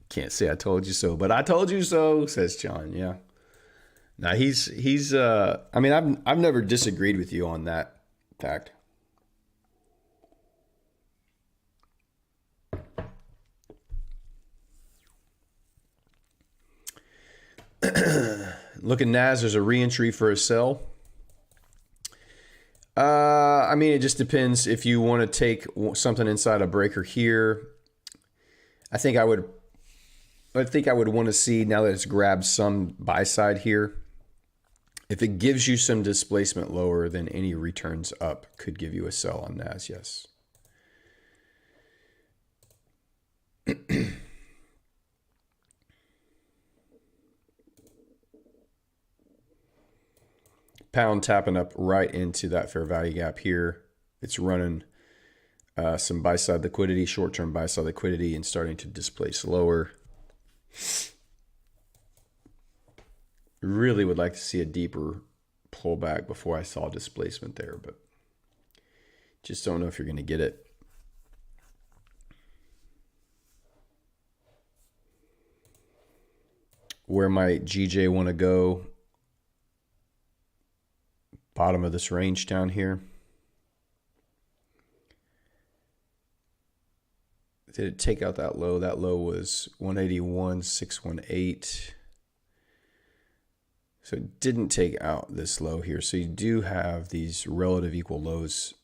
Can't say I told you so, but I told you so, says John. Yeah. Now he's I mean, I've never disagreed with you on that fact. Look at NAS, there's a re-entry for a sell. I mean, it just depends if you want to take something inside a breaker here. I think I would want to see, now that it's grabbed some buy side here, if it gives you some displacement lower than any returns up, could give you a sell on NAS, yes. Pound tapping up right into that fair value gap here. It's running some buy side liquidity, short-term buy side liquidity, and starting to displace lower. Really would like to see a deeper pullback before I saw displacement there, but just don't know if you're going to get it. Where might GJ want to go? Bottom of this range down here. Did it take out that low? That low was 181,618. So it didn't take out this low here. So you do have these relative equal lows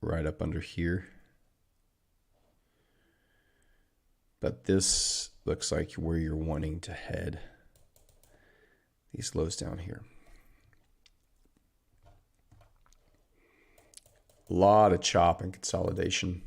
right up under here. But this looks like where you're wanting to head. These lows down here. A lot of chop and consolidation.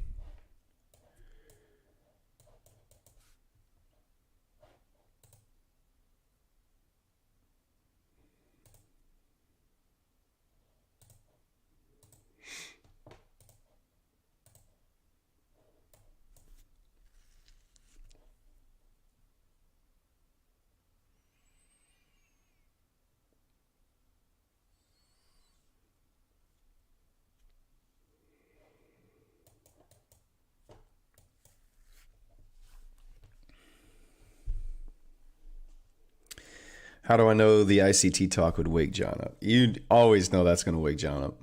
How do I know the ICT talk would wake John up? You always know that's going to wake John up.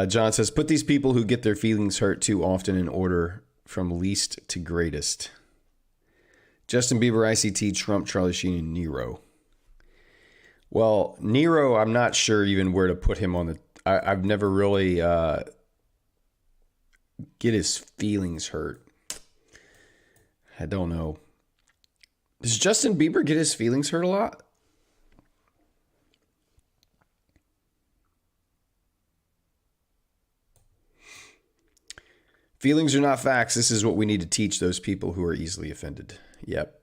John says, put these people who get their feelings hurt too often in order from least to greatest. Justin Bieber, ICT, Trump, Charlie Sheen, and Nero. Well, Nero, I'm not sure even where to put him on the... I've never really get his feelings hurt. I don't know. Does Justin Bieber get his feelings hurt a lot? Feelings are not facts. This is what we need to teach those people who are easily offended. Yep.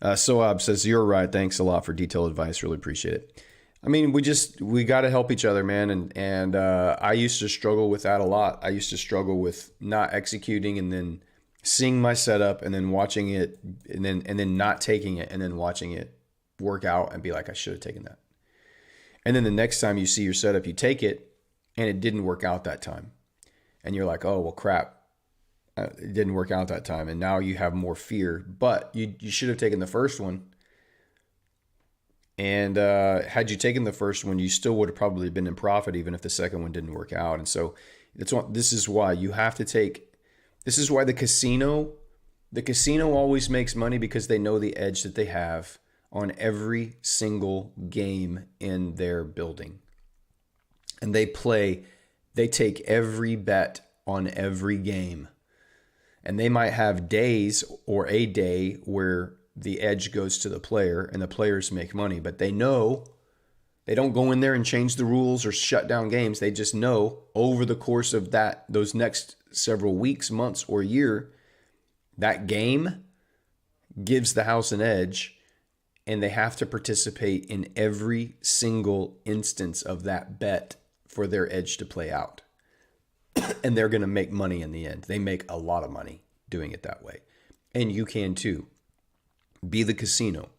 Soab says, you're right. Thanks a lot for detailed advice. Really appreciate it. I mean, we got to help each other, man. And I used to struggle with that a lot. I used to struggle with not executing and then seeing my setup and then watching it and then not taking it and then watching it work out and be like, I should have taken that. And then the next time you see your setup, you take it and it didn't work out that time. And you're like, oh, well, crap. It didn't work out that time. And now you have more fear, but you should have taken the first one. And had you taken the first one, you still would have probably been in profit, even if the second one didn't work out. And so this is why you have to take, this is why the casino always makes money, because they know the edge that they have on every single game in their building. And they take every bet on every game. And they might have days or a day where the edge goes to the player and the players make money, but they know they don't go in there and change the rules or shut down games. They just know over the course of those next several weeks, months, or year, that game gives the house an edge, and they have to participate in every single instance of that bet for their edge to play out. And they're going to make money in the end. They make a lot of money doing it that way. And you can too. Be the casino.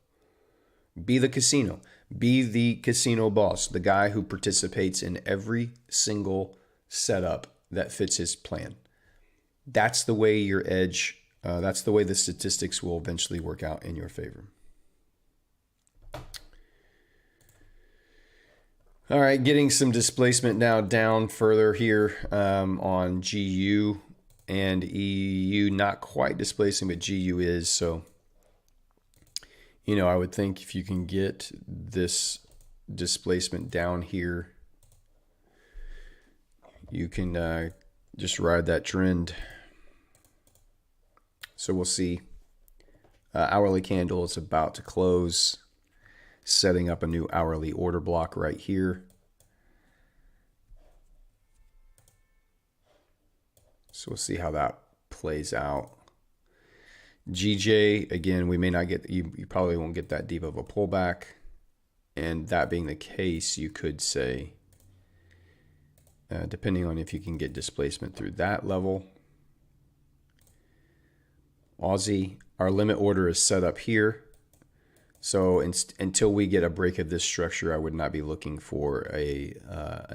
Be the casino. Be the casino boss, the guy who participates in every single setup that fits his plan. That's the way your edge, that's the way the statistics will eventually work out in your favor. All right, getting some displacement now down further here on GU and EU. Not quite displacing, but GU is. So, I would think if you can get this displacement down here, you can just ride that trend. So we'll see. Hourly candle is about to close. Setting up a new hourly order block right here. So we'll see how that plays out. GJ, again, we may not get, you probably won't get that deep of a pullback. And that being the case, you could say, depending on if you can get displacement through that level. Aussie, our limit order is set up here. So until we get a break of this structure, I would not be looking for a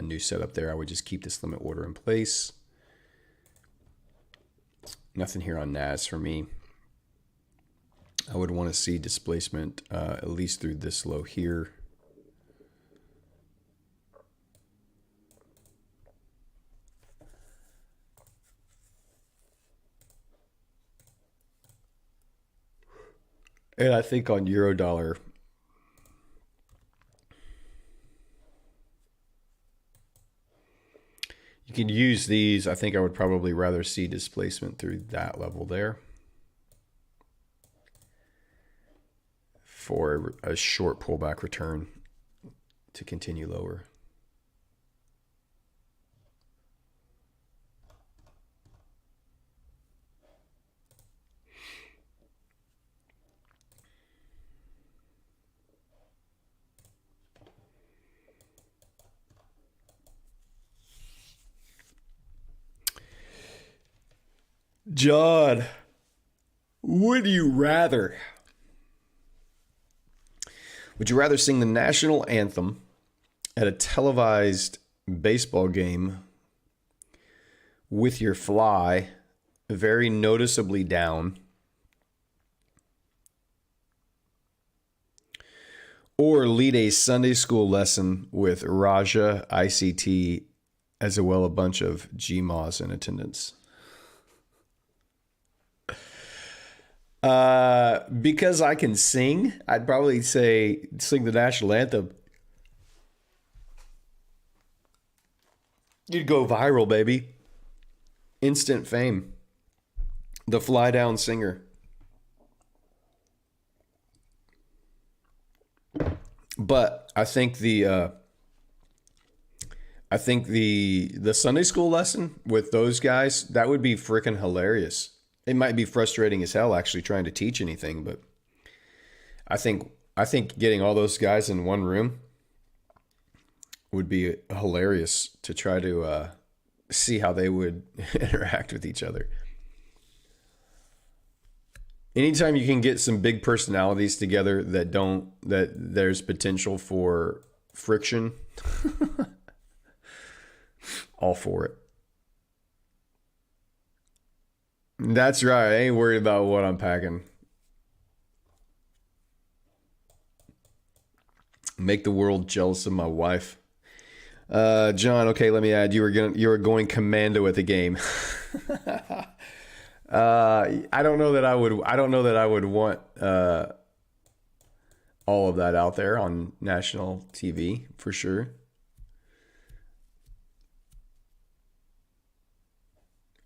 new setup there. I would just keep this limit order in place. Nothing here on NAS for me. I would want to see displacement at least through this low here. And I think on Eurodollar, you can use these. I think I would probably rather see displacement through that level there for a short pullback return to continue lower. John, would you rather sing the national anthem at a televised baseball game with your fly very noticeably down, or lead a Sunday school lesson with Raja ICT as well a bunch of GMAs in attendance? Because I can sing, I'd probably say sing the national anthem. You'd go viral, baby. Instant fame. The fly down singer. But I think I think the Sunday school lesson with those guys, that would be freaking hilarious. It might be frustrating as hell actually trying to teach anything, but I think getting all those guys in one room would be hilarious to try to see how they would interact with each other. Anytime you can get some big personalities together that there's potential for friction, all for it. That's right. I ain't worried about what I'm packing. Make the world jealous of my wife. John, okay, let me add. You were going commando at the game. I don't know that I would. I don't know that I would want all of that out there on national TV for sure.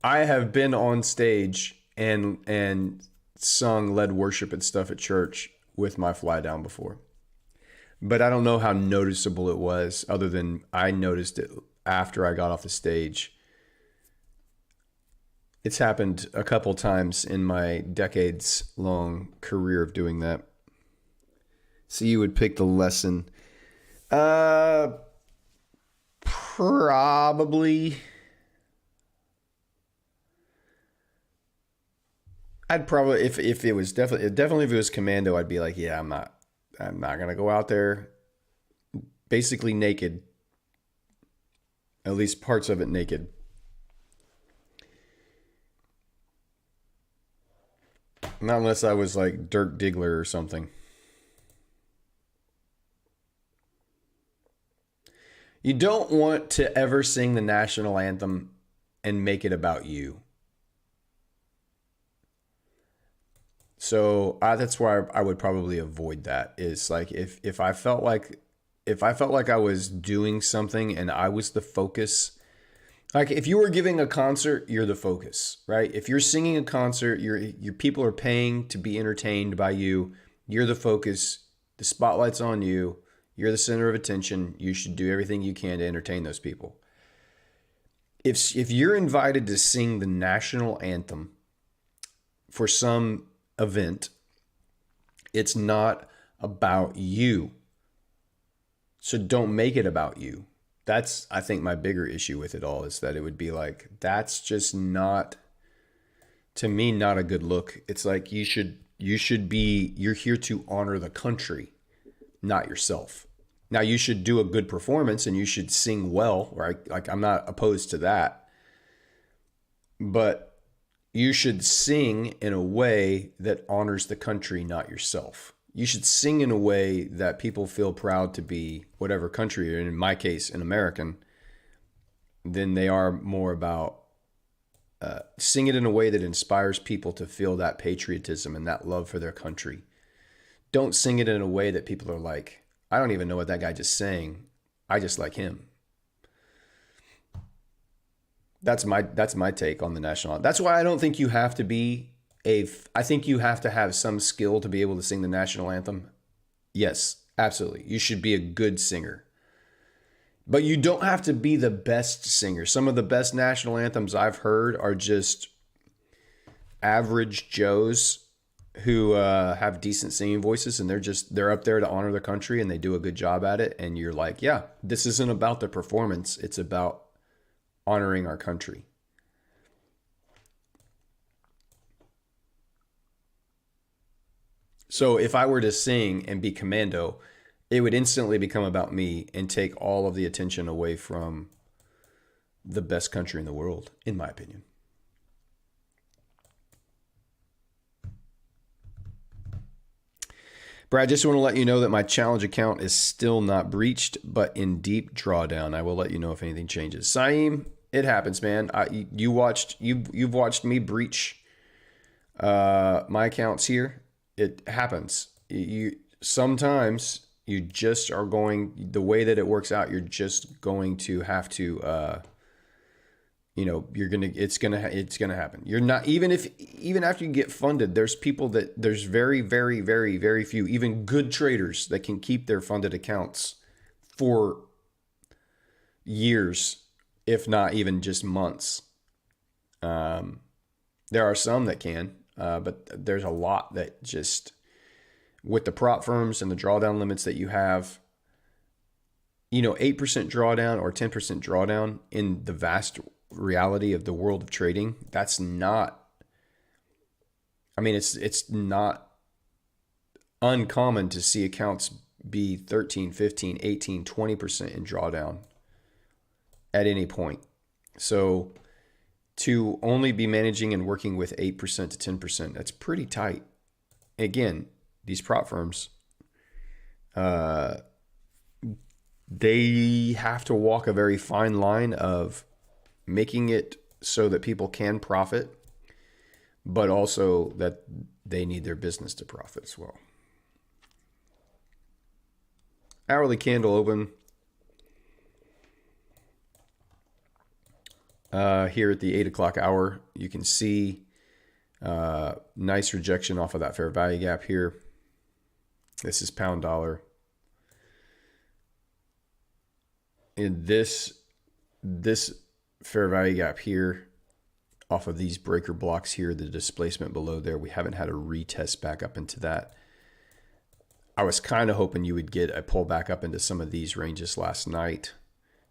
I have been on stage and sung, led worship and stuff at church with my fly down before, but I don't know how noticeable it was. Other than I noticed it after I got off the stage. It's happened a couple times in my decades long career of doing that. So you would pick the lesson. Uh, Probably. I'd probably if it was definitely if it was commando, I'd be like, yeah, I'm not gonna go out there basically naked. At least parts of it naked. Not unless I was like Dirk Diggler or something. You don't want to ever sing the national anthem and make it about you. So that's why I would probably avoid that. Is like if I felt like I was doing something and I was the focus. Like if you were giving a concert, you're the focus, right? If you're singing a concert, your people are paying to be entertained by you. You're the focus. The spotlight's on you. You're the center of attention. You should do everything you can to entertain those people. If you're invited to sing the national anthem for some event, it's not about you. So don't make it about you. That's, I think, my bigger issue with it all is that it would be like, that's just not, to me, not a good look. It's like you're here to honor the country, not yourself. Now you should do a good performance and you should sing well, right? Like I'm not opposed to that, but you should sing in a way that honors the country, not yourself. You should sing in a way that people feel proud to be whatever country you're in my case, an American, than they are more about sing it in a way that inspires people to feel that patriotism and that love for their country. Don't sing it in a way that people are like, I don't even know what that guy just sang. I just like him. That's my take on the national. That's why I don't think you have to be I think you have to have some skill to be able to sing the national anthem. Yes, absolutely. You should be a good singer. But you don't have to be the best singer. Some of the best national anthems I've heard are just average Joes who have decent singing voices, and they're up there to honor the country and they do a good job at it. And you're like, yeah, this isn't about the performance. It's about honoring our country. So if I were to sing and be commando, it would instantly become about me and take all of the attention away from the best country in the world, in my opinion. Brad, just want to let you know that my challenge account is still not breached, but in deep drawdown. I will let you know if anything changes. Saeem, it happens, man. You've watched me breach my accounts here. It happens. You sometimes you just are going the way that it works out. You're just going to have to it's gonna happen. You're not, even after you get funded, there's very, very, very, very few, even good traders that can keep their funded accounts for years, if not even just months. There are some that can, but there's a lot that just, with the prop firms and the drawdown limits that you have, 8% drawdown or 10% drawdown in the vast reality of the world of trading, that's not, it's not uncommon to see accounts be 13, 15, 18, 20% in drawdown at any point. So to only be managing and working with 8% to 10%, that's pretty tight. Again, these prop firms, they have to walk a very fine line of making it so that people can profit, but also that they need their business to profit as well. Hourly candle open here at the 8 o'clock hour. You can see nice rejection off of that fair value gap here. This is pound dollar. In this fair value gap here, off of these breaker blocks here, the displacement below there, we haven't had a retest back up into that. I was kind of hoping you would get a pull back up into some of these ranges last night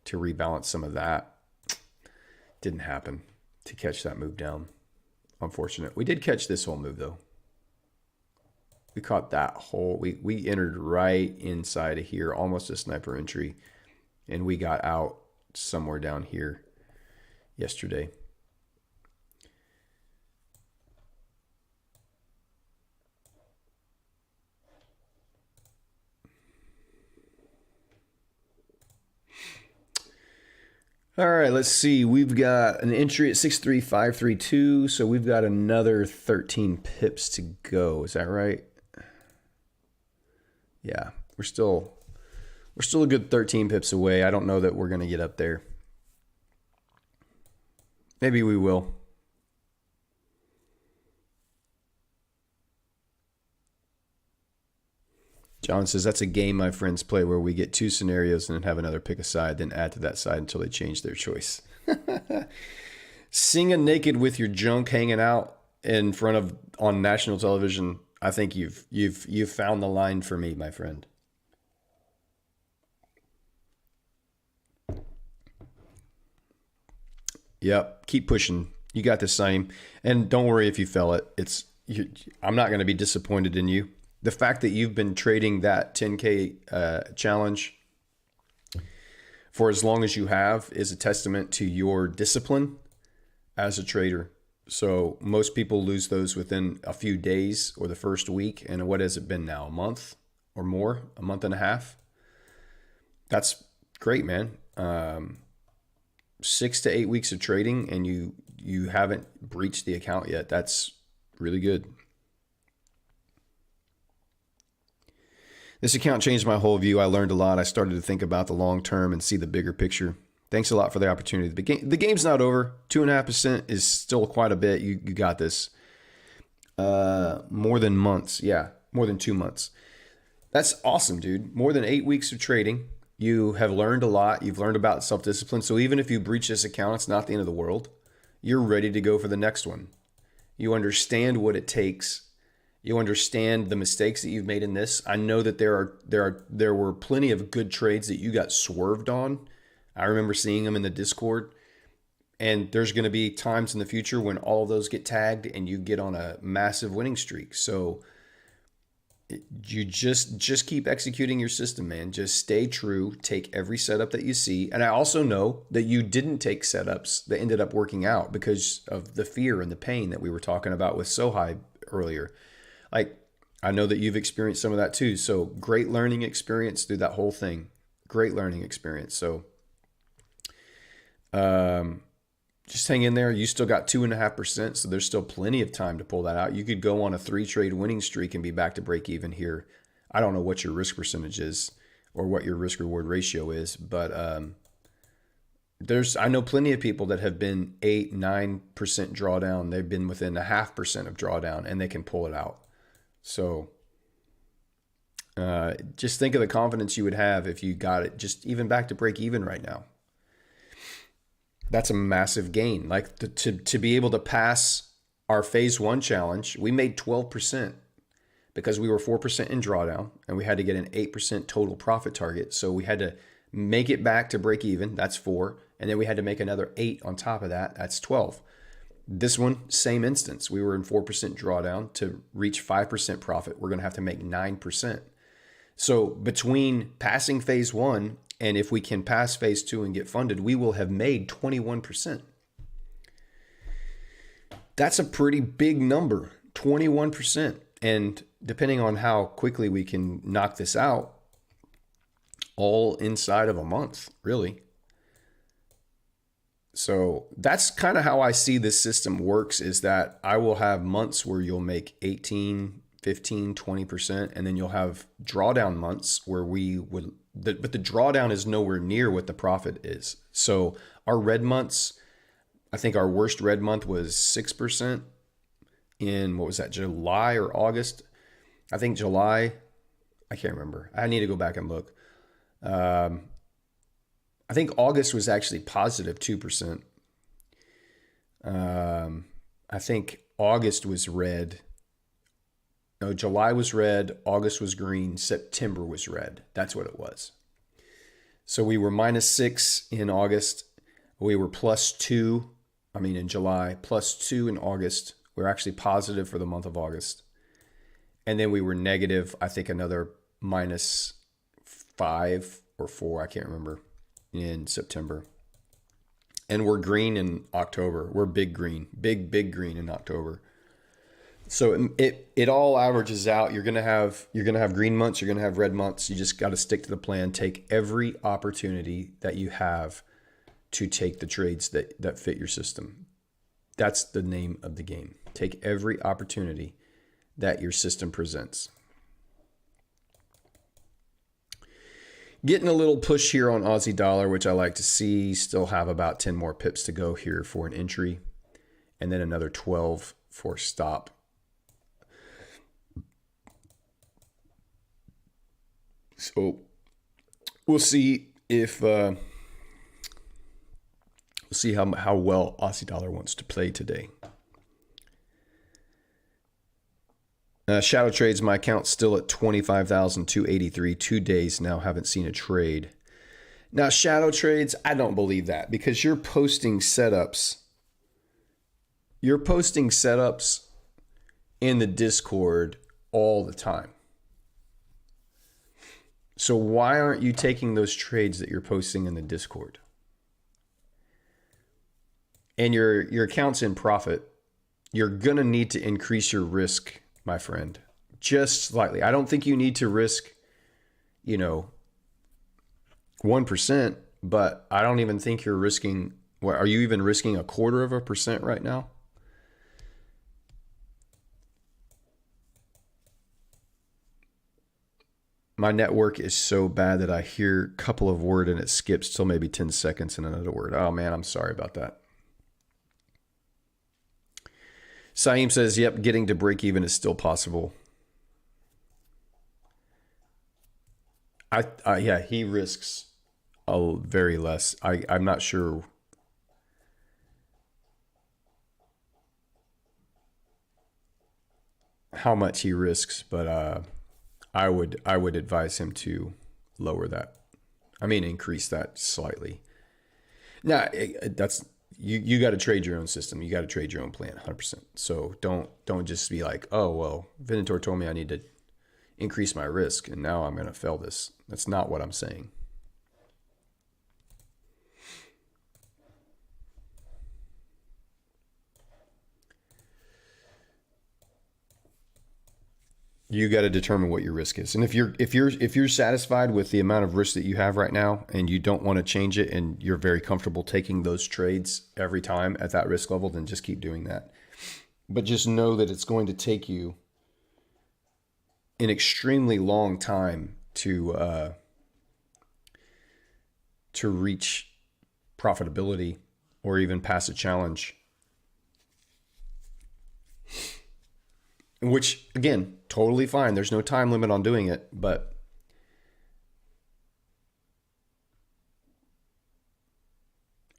to rebalance some of that. Didn't happen to catch that move down. Unfortunate. We did catch this whole move though. We caught that whole, we entered right inside of here, almost a sniper entry, and we got out somewhere down here yesterday. All right, let's see. We've got an entry at 63532, so we've got another 13 pips to go. Is that right? Yeah, we're still a good 13 pips away. I don't know that we're going to get up there. Maybe we will. John says, that's a game my friends play where we get two scenarios and then have another pick a side, then add to that side until they change their choice. Singing naked with your junk hanging out in front of on national television. I think you've found the line for me, my friend. Yep, keep pushing. You got the same, and don't worry if you fell it. I'm not going to be disappointed in you. The fact that you've been trading that 10K challenge for as long as you have is a testament to your discipline as a trader. So most people lose those within a few days or the first week. And what has it been now? A month or more? A month and a half? That's great, man. 6 to 8 weeks of trading and you haven't breached the account yet. That's really good. This account changed my whole view. I learned a lot. I started to think about the long term and see the bigger picture. Thanks a lot for the opportunity. The game's not over. 2.5% is still quite a bit. You got this. More than months. Yeah, more than 2 months. That's awesome, dude. More than 8 weeks of trading. You have learned a lot. You've learned about self-discipline. So even if you breach this account, it's not the end of the world. You're ready to go for the next one. You understand what it takes. You understand the mistakes that you've made in this. I know that there were plenty of good trades that you got swerved on. I remember seeing them in the Discord. And there's going to be times in the future when all of those get tagged and you get on a massive winning streak. So you just keep executing your system, man. Just stay true. Take every setup that you see. And I also know that you didn't take setups that ended up working out because of the fear and the pain that we were talking about with Sohai earlier. Like, I know that you've experienced some of that too. So great learning experience through that whole thing. Great learning experience. So just hang in there. You still got 2.5%. So there's still plenty of time to pull that out. You could go on a 3-trade winning streak and be back to break even here. I don't know what your risk percentage is or what your risk reward ratio is, but I know plenty of people that have been 8-9% drawdown. They've been within 0.5% of drawdown and they can pull it out. So just think of the confidence you would have if you got it just even back to break even right now. That's a massive gain. Like to be able to pass our phase one challenge, we made 12% because we were 4% in drawdown and we had to get an 8% total profit target. So we had to make it back to break even. That's 4. And then we had to make another 8 on top of that. That's 12. This one, same instance. We were in 4% drawdown to reach 5% profit. We're going to have to make 9%. So between passing phase one and if we can pass phase two and get funded, we will have made 21%. That's a pretty big number, 21%. And depending on how quickly we can knock this out, all inside of a month, really. So that's kind of how I see this system works, is that I will have months where you'll make 18, 15, 20%, and then you'll have drawdown months where but the drawdown is nowhere near what the profit is. So our red months, I think our worst red month was 6% in, what was that, July or August? I think July, I can't remember. I need to go back and look. I think August was actually positive 2%. I think August was red. No, July was red, August was green, September was red. That's what it was. So we were -6 in August. We were +2, in July, +2 in August. We were actually positive for the month of August. And then we were negative, I think another -5 or 4, I can't remember, in September. And we're green in October. We're big green, big green in October. So it all averages out. You're gonna have green months. You're gonna have red months. You just got to stick to the plan. Take every opportunity that you have to take the trades that fit your system. That's the name of the game. Take every opportunity that your system presents. Getting a little push here on Aussie dollar, which I like to see. Still have about 10 more pips to go here for an entry, and then another 12 for stop. So we'll see if we'll see how well Aussie dollar wants to play today. Shadow trades, my account's still at 25,283. 2 days now, haven't seen a trade. Now, shadow trades, I don't believe that, because you're posting setups. You're posting setups in the Discord all the time. So why aren't you taking those trades that you're posting in the Discord? And your account's in profit. You're going to need to increase your risk, my friend, just slightly. I don't think you need to risk, 1%, but I don't even think you're risking, are you even risking 0.25% right now? My network is so bad that I hear a couple of words and it skips till maybe 10 seconds in another word. Oh man, I'm sorry about that. Saeem says, yep, getting to break even is still possible. Yeah, he risks a very less. I'm not sure. How much he risks, but I would advise him to lower that. Increase that slightly. Now, that's you got to trade your own system. You got to trade your own plan, 100%. So don't just be like, oh well, Venator told me I need to increase my risk, and now I'm going to fail this. That's not what I'm saying. You got to determine what your risk is. And if you're satisfied with the amount of risk that you have right now and you don't want to change it and you're very comfortable taking those trades every time at that risk level, then just keep doing that. But just know that it's going to take you an extremely long time to reach profitability or even pass a challenge. Which, again, totally fine. There's no time limit on doing it, but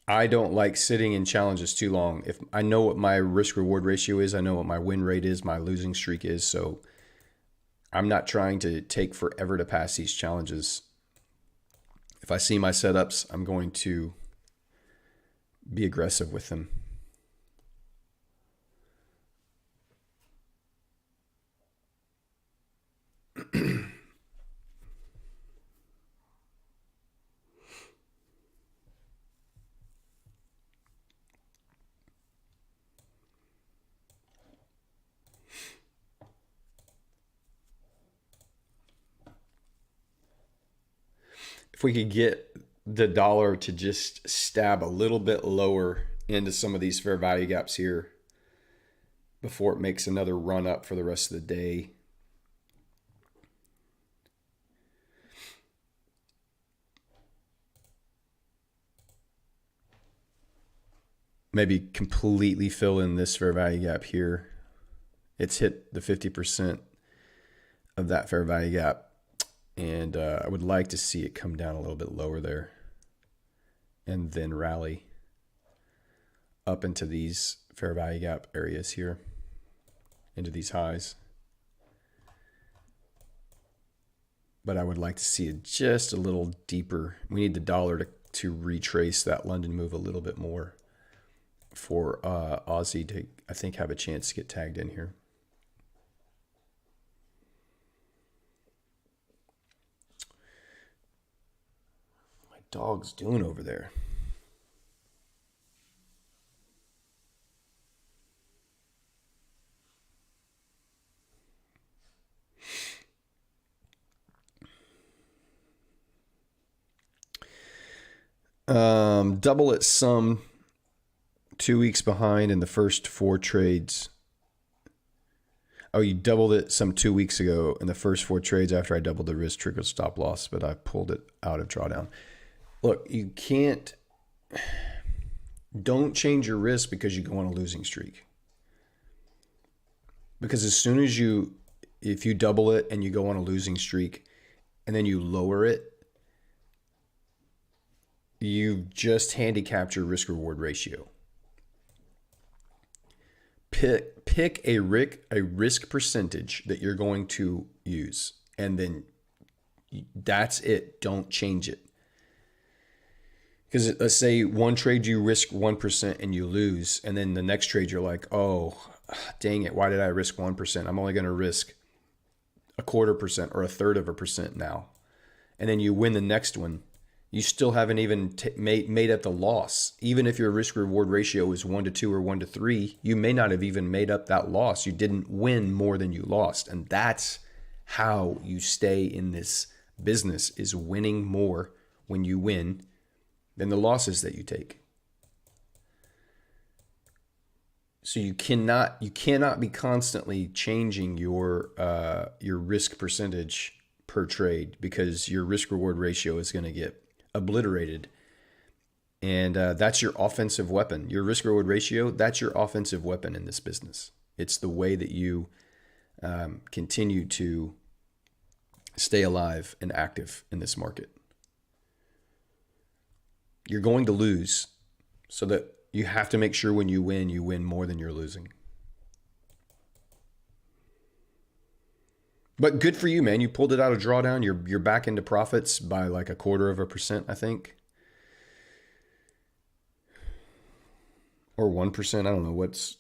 I don't like sitting in challenges too long. If I know what my risk reward ratio is, I know what my win rate is, my losing streak is. So I'm not trying to take forever to pass these challenges. If I see my setups, I'm going to be aggressive with them. If we could get the dollar to just stab a little bit lower into some of these fair value gaps here before it makes another run up for the rest of the day. Maybe completely fill in this fair value gap here. It's hit the 50% of that fair value gap. And I would like to see it come down a little bit lower there and then rally up into these fair value gap areas here, into these highs. But I would like to see it just a little deeper. We need the dollar to retrace that London move a little bit more for Aussie to, I think, have a chance to get tagged in here. My dog's doing over there? Double it sum 2 weeks behind in the first 4 trades. Oh, you doubled it some 2 weeks ago in the first 4 trades after I doubled the risk trigger stop loss, but I pulled it out of drawdown. Look, you can't, don't change your risk because you go on a losing streak. Because as soon as if you double it and you go on a losing streak and then you lower it, you've just handicapped your risk reward ratio. Pick a risk percentage that you're going to use, and then that's it. Don't change it. Because let's say one trade you risk 1% and you lose, and then the next trade you're like, oh, dang it, why did I risk 1%? I'm only going to risk 0.25% or 1/3% now. And then you win the next one. You still haven't even made up the loss. Even if your risk reward ratio is 1-2 or 1-3, you may not have even made up that loss. You didn't win more than you lost. And that's how you stay in this business, is winning more when you win than the losses that you take. So you cannot be constantly changing your risk percentage per trade, because your risk reward ratio is going to get obliterated. And that's your offensive weapon. Your risk reward ratio, that's your offensive weapon in this business. It's the way that you continue to stay alive and active in this market. You're going to lose, so that you have to make sure when you win more than you're losing. But good for you, man. You pulled it out of drawdown. You're back into profits by like 0.25%, I think. Or 1%. I don't know what's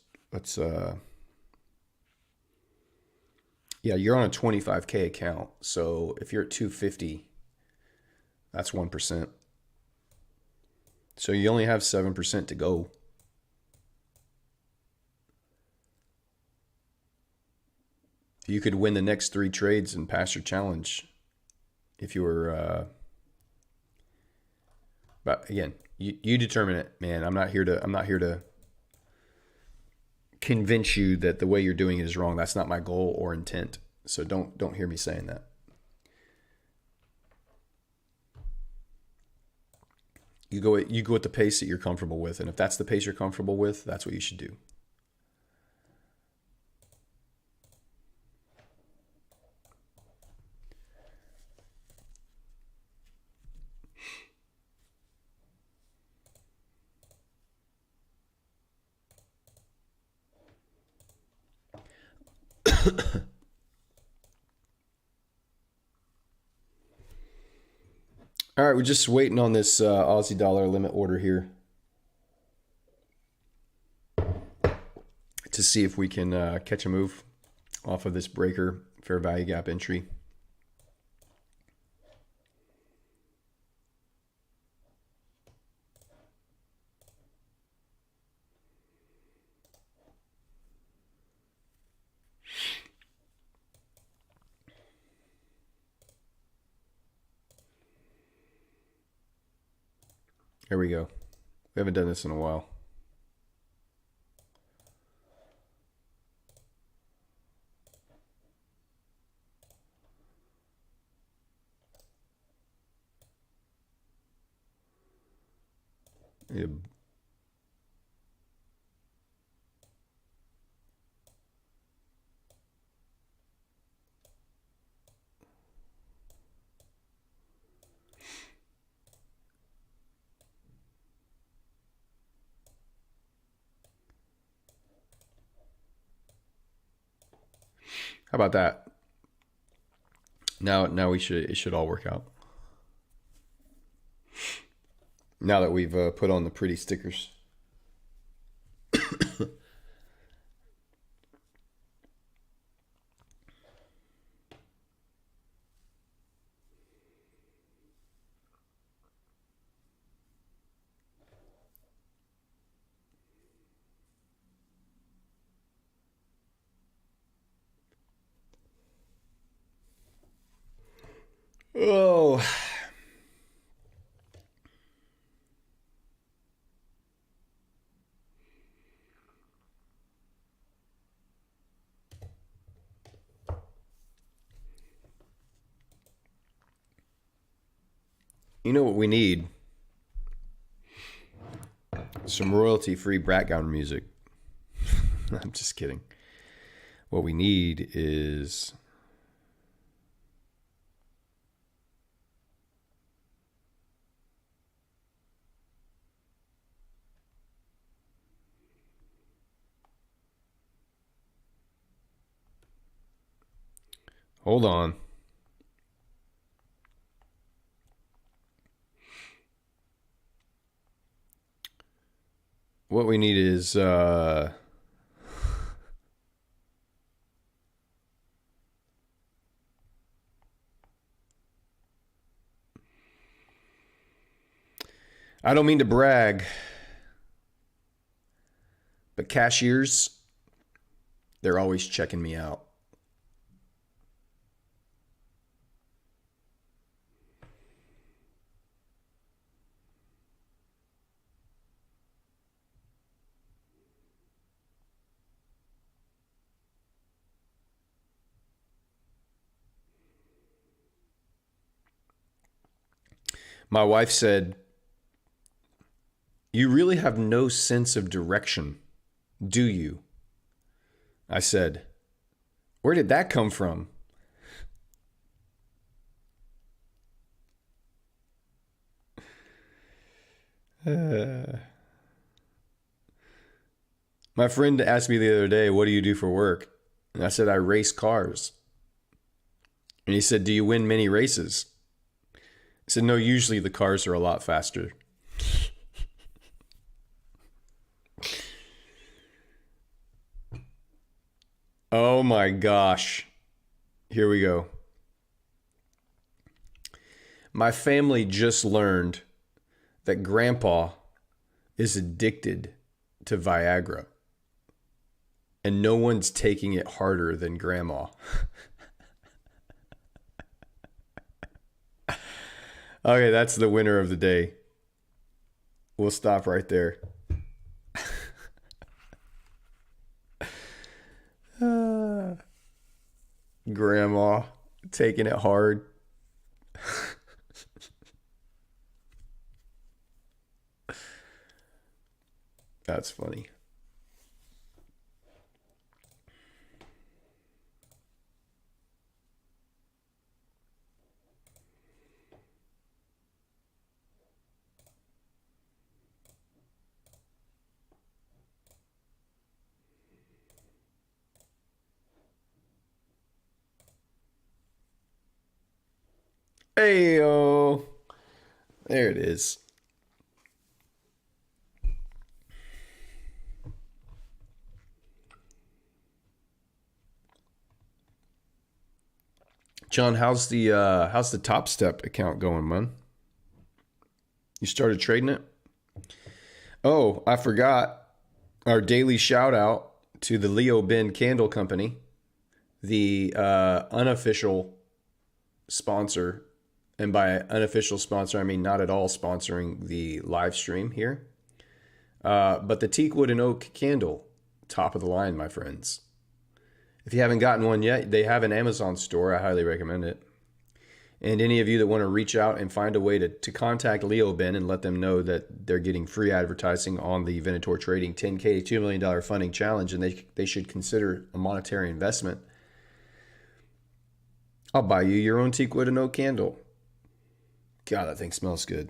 yeah, you're on a 25K account. So if you're at 250, that's 1%. So you only have 7% to go. You could win the next 3 trades and pass your challenge if you were. But again, you determine it, man. I'm not here to convince you that the way you're doing it is wrong. That's not my goal or intent. So don't hear me saying that. You go at the pace that you're comfortable with, and if that's the pace you're comfortable with, that's what you should do. All right, we're just waiting on this Aussie dollar limit order here to see if we can catch a move off of this breaker fair value gap entry. There we go. We haven't done this in a while. Yeah. How about that? Now it should all work out. Now that we've put on the pretty stickers. Oh. You know what we need? Some royalty-free background music. I'm just kidding. What we need is hold on. What we need is I don't mean to brag, but cashiers, they're always checking me out. My wife said, "You really have no sense of direction, do you?" I said, "Where did that come from?" My friend asked me the other day, "What do you do for work?" And I said, "I race cars." And he said, "Do you win many races?" I said, "No, usually the cars are a lot faster." Oh my gosh. Here we go. My family just learned that Grandpa is addicted to Viagra. And no one's taking it harder than Grandma. Okay, that's the winner of the day. We'll stop right there. Grandma taking it hard. That's funny. Hey, yo. There it is. John, how's the Top Step account going, man? You started trading it? Oh, I forgot our daily shout out to the Leo Ben Candle Company, the unofficial sponsor. And by unofficial sponsor, I mean not at all sponsoring the live stream here. But the teak wood and oak candle, top of the line, my friends. If you haven't gotten one yet, they have an Amazon store. I highly recommend it. And any of you that want to reach out and find a way to contact Leo Ben and let them know that they're getting free advertising on the Venator Trading 10K $2 million funding challenge, and they should consider a monetary investment, I'll buy you your own teak wood and oak candle. God, that thing smells good.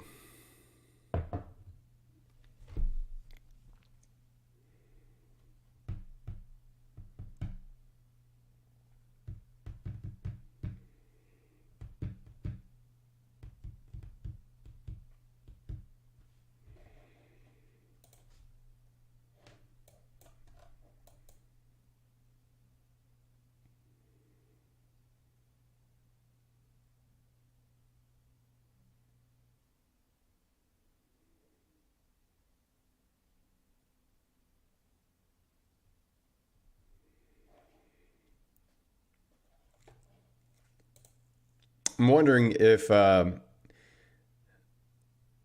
I'm wondering if off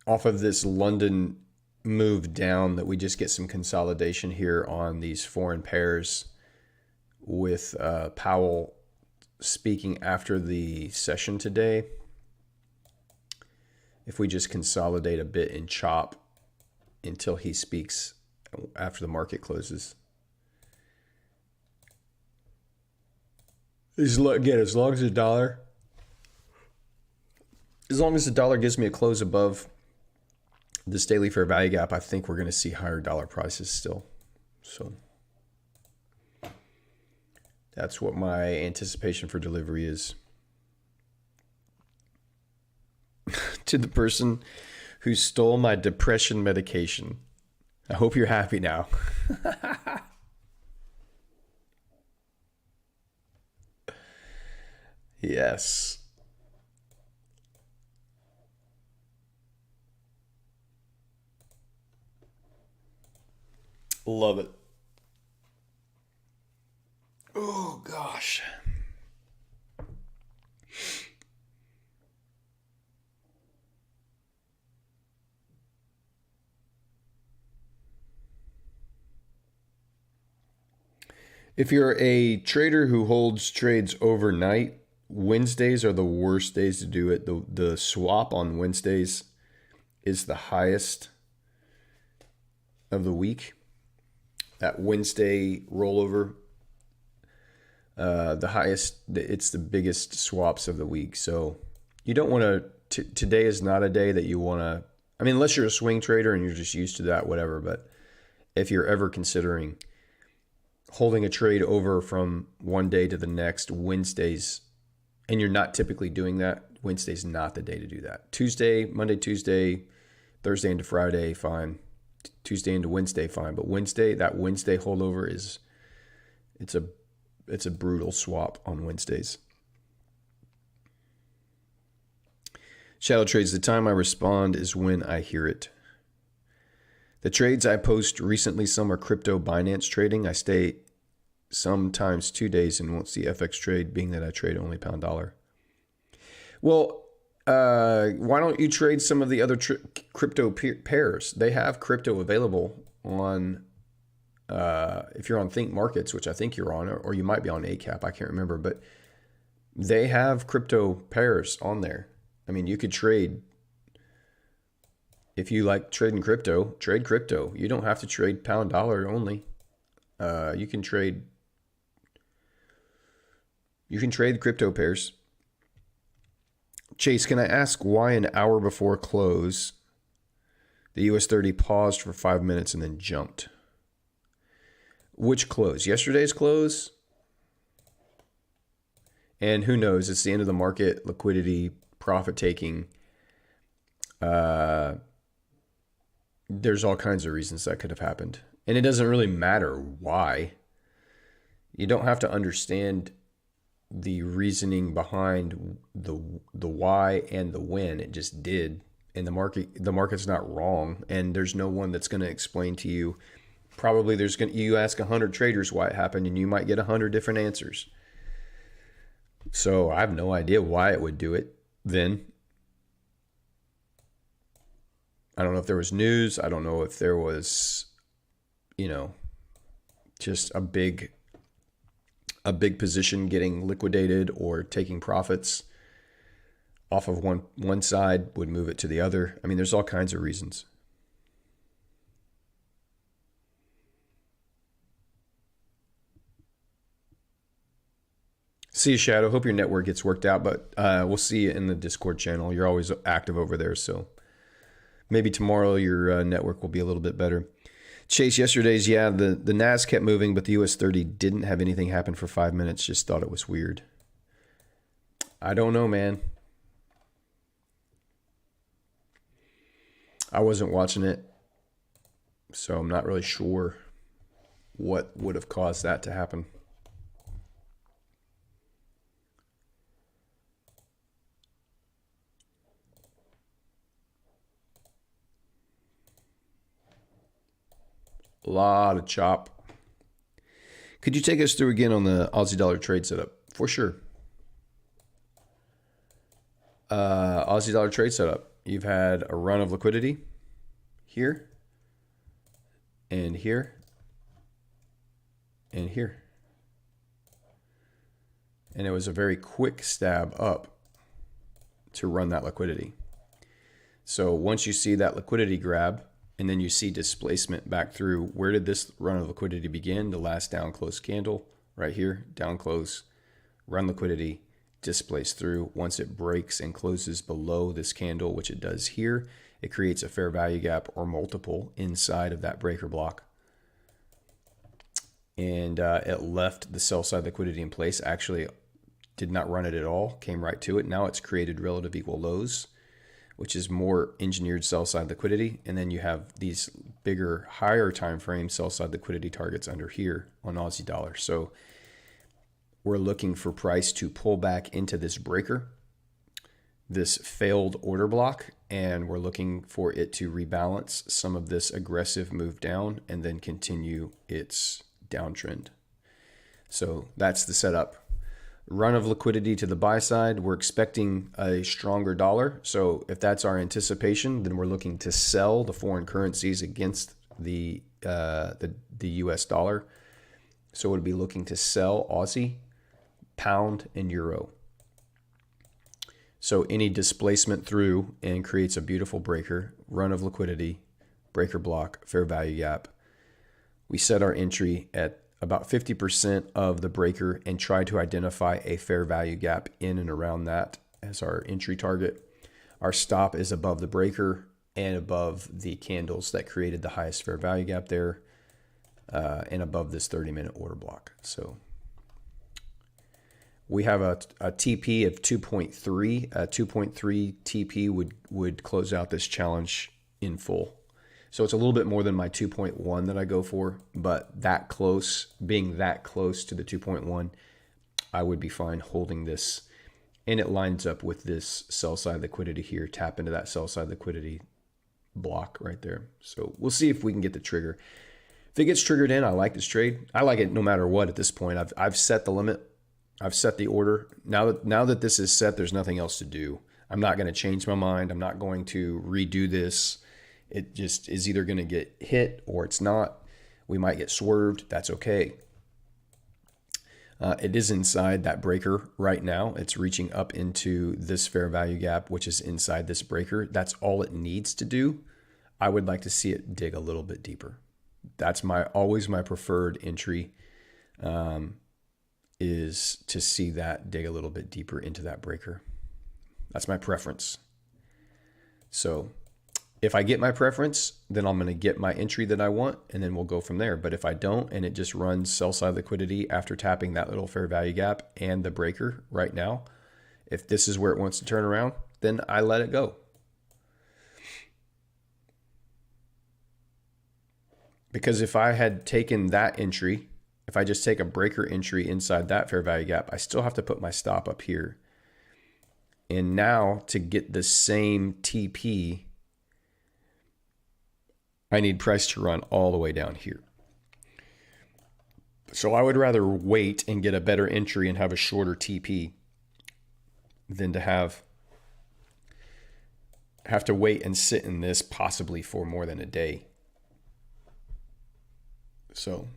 of this London move down that we just get some consolidation here on these foreign pairs with Powell speaking after the session today. If we just consolidate a bit and chop until he speaks after the market closes. Again, as long as the dollar gives me a close above this daily fair value gap, I think we're going to see higher dollar prices still. So that's what my anticipation for delivery is. To the person who stole my depression medication, I hope you're happy now. Yes. Love it. Oh, gosh. If you're a trader who holds trades overnight, Wednesdays are the worst days to do it. The swap on Wednesdays is the highest of the week. That Wednesday rollover, the highest, it's the biggest swaps of the week. So you don't want to, today is not a day that you want to, I mean, unless you're a swing trader and you're just used to that, whatever. But if you're ever considering holding a trade over from one day to the next, Wednesdays, and you're not typically doing that, Wednesday's not the day to do that. Monday, Tuesday, Thursday into Friday, fine. Tuesday into Wednesday, fine. But that Wednesday holdover it's a brutal swap on Wednesdays. Shadow trades, the time I respond is when I hear it. The trades I post recently, some are crypto Binance trading. I stay sometimes 2 days and won't see FX trade, being that I trade only pound dollar. Well, why don't you trade some of the other crypto pairs? They have crypto available on, if you're on Think Markets, which I think you're on, or you might be on ACAP, I can't remember, but they have crypto pairs on there. I mean, you could trade. If you like trading crypto, trade crypto. You don't have to trade pound dollar only. You can trade the crypto pairs. Chase, can I ask why an hour before close, the US 30 paused for 5 minutes and then jumped? Which close? Yesterday's close? And who knows? It's the end of the market. Liquidity profit taking. There's all kinds of reasons that could have happened. And it doesn't really matter why. You don't have to understand the reasoning behind the why and the when. It just did. And the market's not wrong. And there's no one that's going to explain to you. Probably you ask 100 traders why it happened and you might get 100 different answers. So I have no idea why it would do it then. I don't know if there was news. I don't know if there was, just a big position getting liquidated or taking profits off of one side would move it to the other. I mean, there's all kinds of reasons. See you, Shadow. Hope your network gets worked out, but we'll see you in the Discord channel. You're always active over there, so maybe tomorrow your network will be a little bit better. Chase, yesterday's, the NAS kept moving, but the US 30 didn't have anything happen for 5 minutes. Just thought it was weird. I don't know, man. I wasn't watching it, so I'm not really sure what would have caused that to happen. A lot of chop. Could you take us through again on the Aussie dollar trade setup? For sure. Aussie dollar trade setup. You've had a run of liquidity here and here and here. And it was a very quick stab up to run that liquidity. So once you see that liquidity grab, and then you see displacement back through, where did this run of liquidity begin? The last down close candle right here, down close, run liquidity, displace through. Once it breaks and closes below this candle, which it does here, it creates a fair value gap or multiple inside of that breaker block. And it left the sell side liquidity in place. Actually did not run it at all, came right to it. Now it's created relative equal lows, which is more engineered sell side liquidity. And then you have these bigger, higher time frame sell side liquidity targets under here on Aussie dollar. So we're looking for price to pull back into this breaker, this failed order block, and we're looking for it to rebalance some of this aggressive move down and then continue its downtrend. So that's the setup. Run of liquidity to the buy side. We're expecting a stronger dollar. So if that's our anticipation, then we're looking to sell the foreign currencies against the US dollar. So we'd be looking to sell Aussie, pound, and euro. So any displacement through and creates a beautiful breaker, run of liquidity, breaker block, fair value gap. We set our entry at about 50% of the breaker and try to identify a fair value gap in and around that as our entry target. Our stop is above the breaker and above the candles that created the highest fair value gap there, and above this 30-minute order block. So we have a TP of 2.3. 2.3 TP would close out this challenge in full. So it's a little bit more than my 2.1 that I go for, but that close, being that close to the 2.1, I would be fine holding this. And it lines up with this sell side liquidity here. Tap into that sell side liquidity block right there. So we'll see if we can get the trigger. If it gets triggered in, I like this trade. I like it no matter what at this point. I've set the limit. I've set the order. Now that this is set, there's nothing else to do. I'm not going to change my mind. I'm not going to redo this. It just is either going to get hit or it's not. We might get swerved. That's okay. It is inside that breaker right now. It's reaching up into this fair value gap, which is inside this breaker. That's all it needs to do. I would like to see it dig a little bit deeper. That's always my preferred entry, is to see that dig a little bit deeper into that breaker. That's my preference. So if I get my preference, then I'm going to get my entry that I want, and then we'll go from there. But if I don't, and it just runs sell side liquidity after tapping that little fair value gap and the breaker right now, if this is where it wants to turn around, then I let it go. Because if I had taken that entry, if I just take a breaker entry inside that fair value gap, I still have to put my stop up here. And now to get the same TP, I need price to run all the way down here. So I would rather wait and get a better entry and have a shorter TP than to have to wait and sit in this possibly for more than a day. So,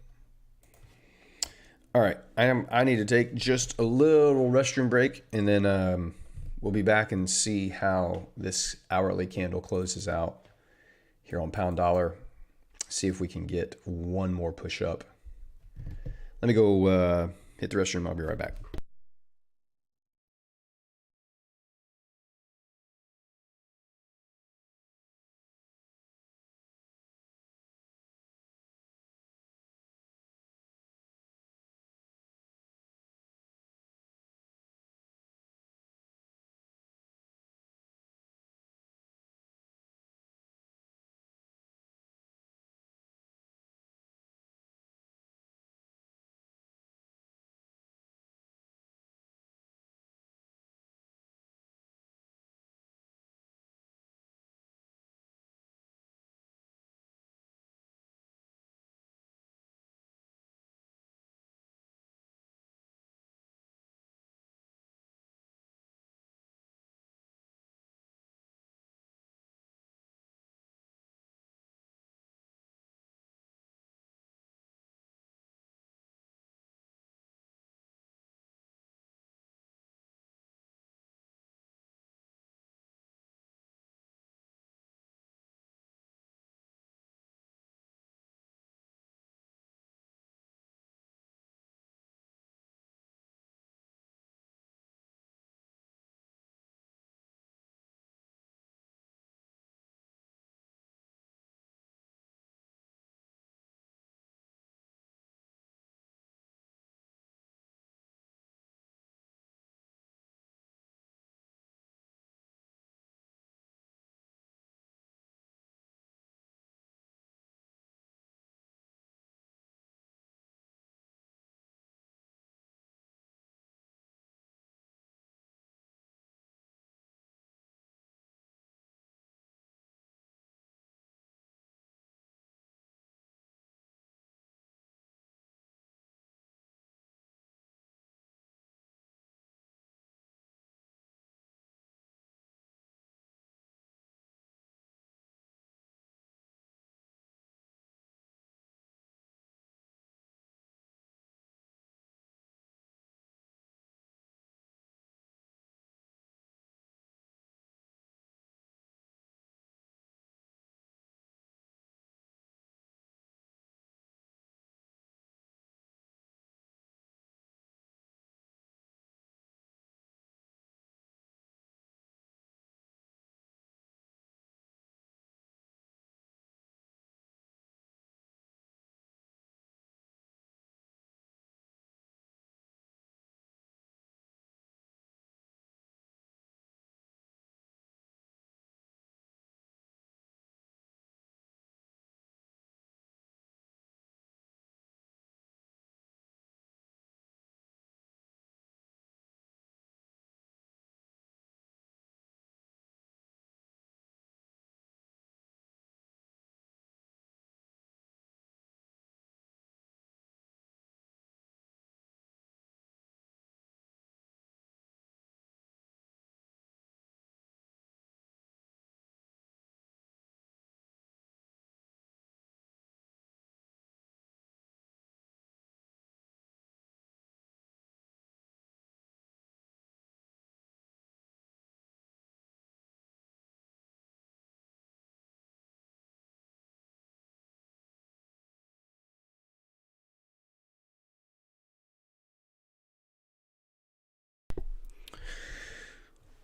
all right, I need to take just a little restroom break, and then we'll be back and see how this hourly candle closes out here on pound dollar. See if we can get one more push up. Let me go hit the restroom. I'll be right back.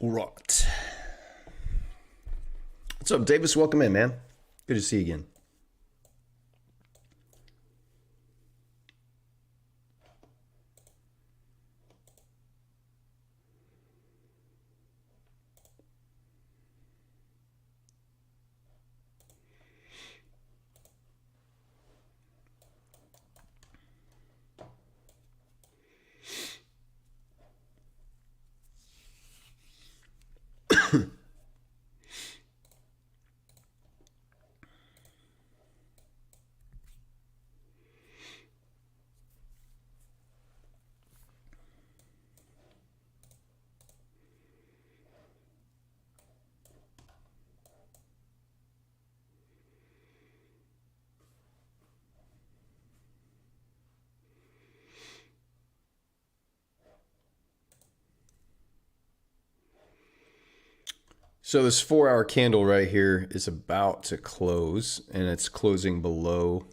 All right. What's up, Davis? Welcome in, man. Good to see you again. So this 4 hour candle right here is about to close, and it's closing below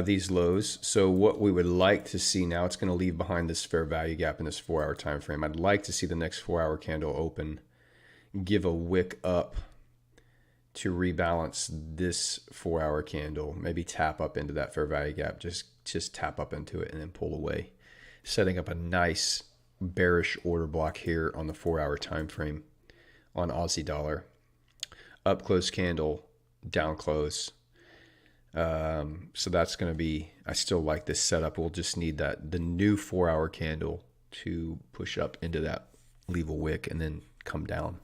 these lows. So what we would like to see now, it's going to leave behind this fair value gap in this 4 hour time frame. I'd like to see the next 4 hour candle open, give a wick up to rebalance this 4 hour candle, maybe tap up into that fair value gap, just tap up into it and then pull away, setting up a nice bearish order block here on the 4 hour time frame on Aussie dollar. Up close candle, down close. So that's going to be, I still like this setup. We'll just need the new 4 hour candle to push up into that, leave a wick, and then come down.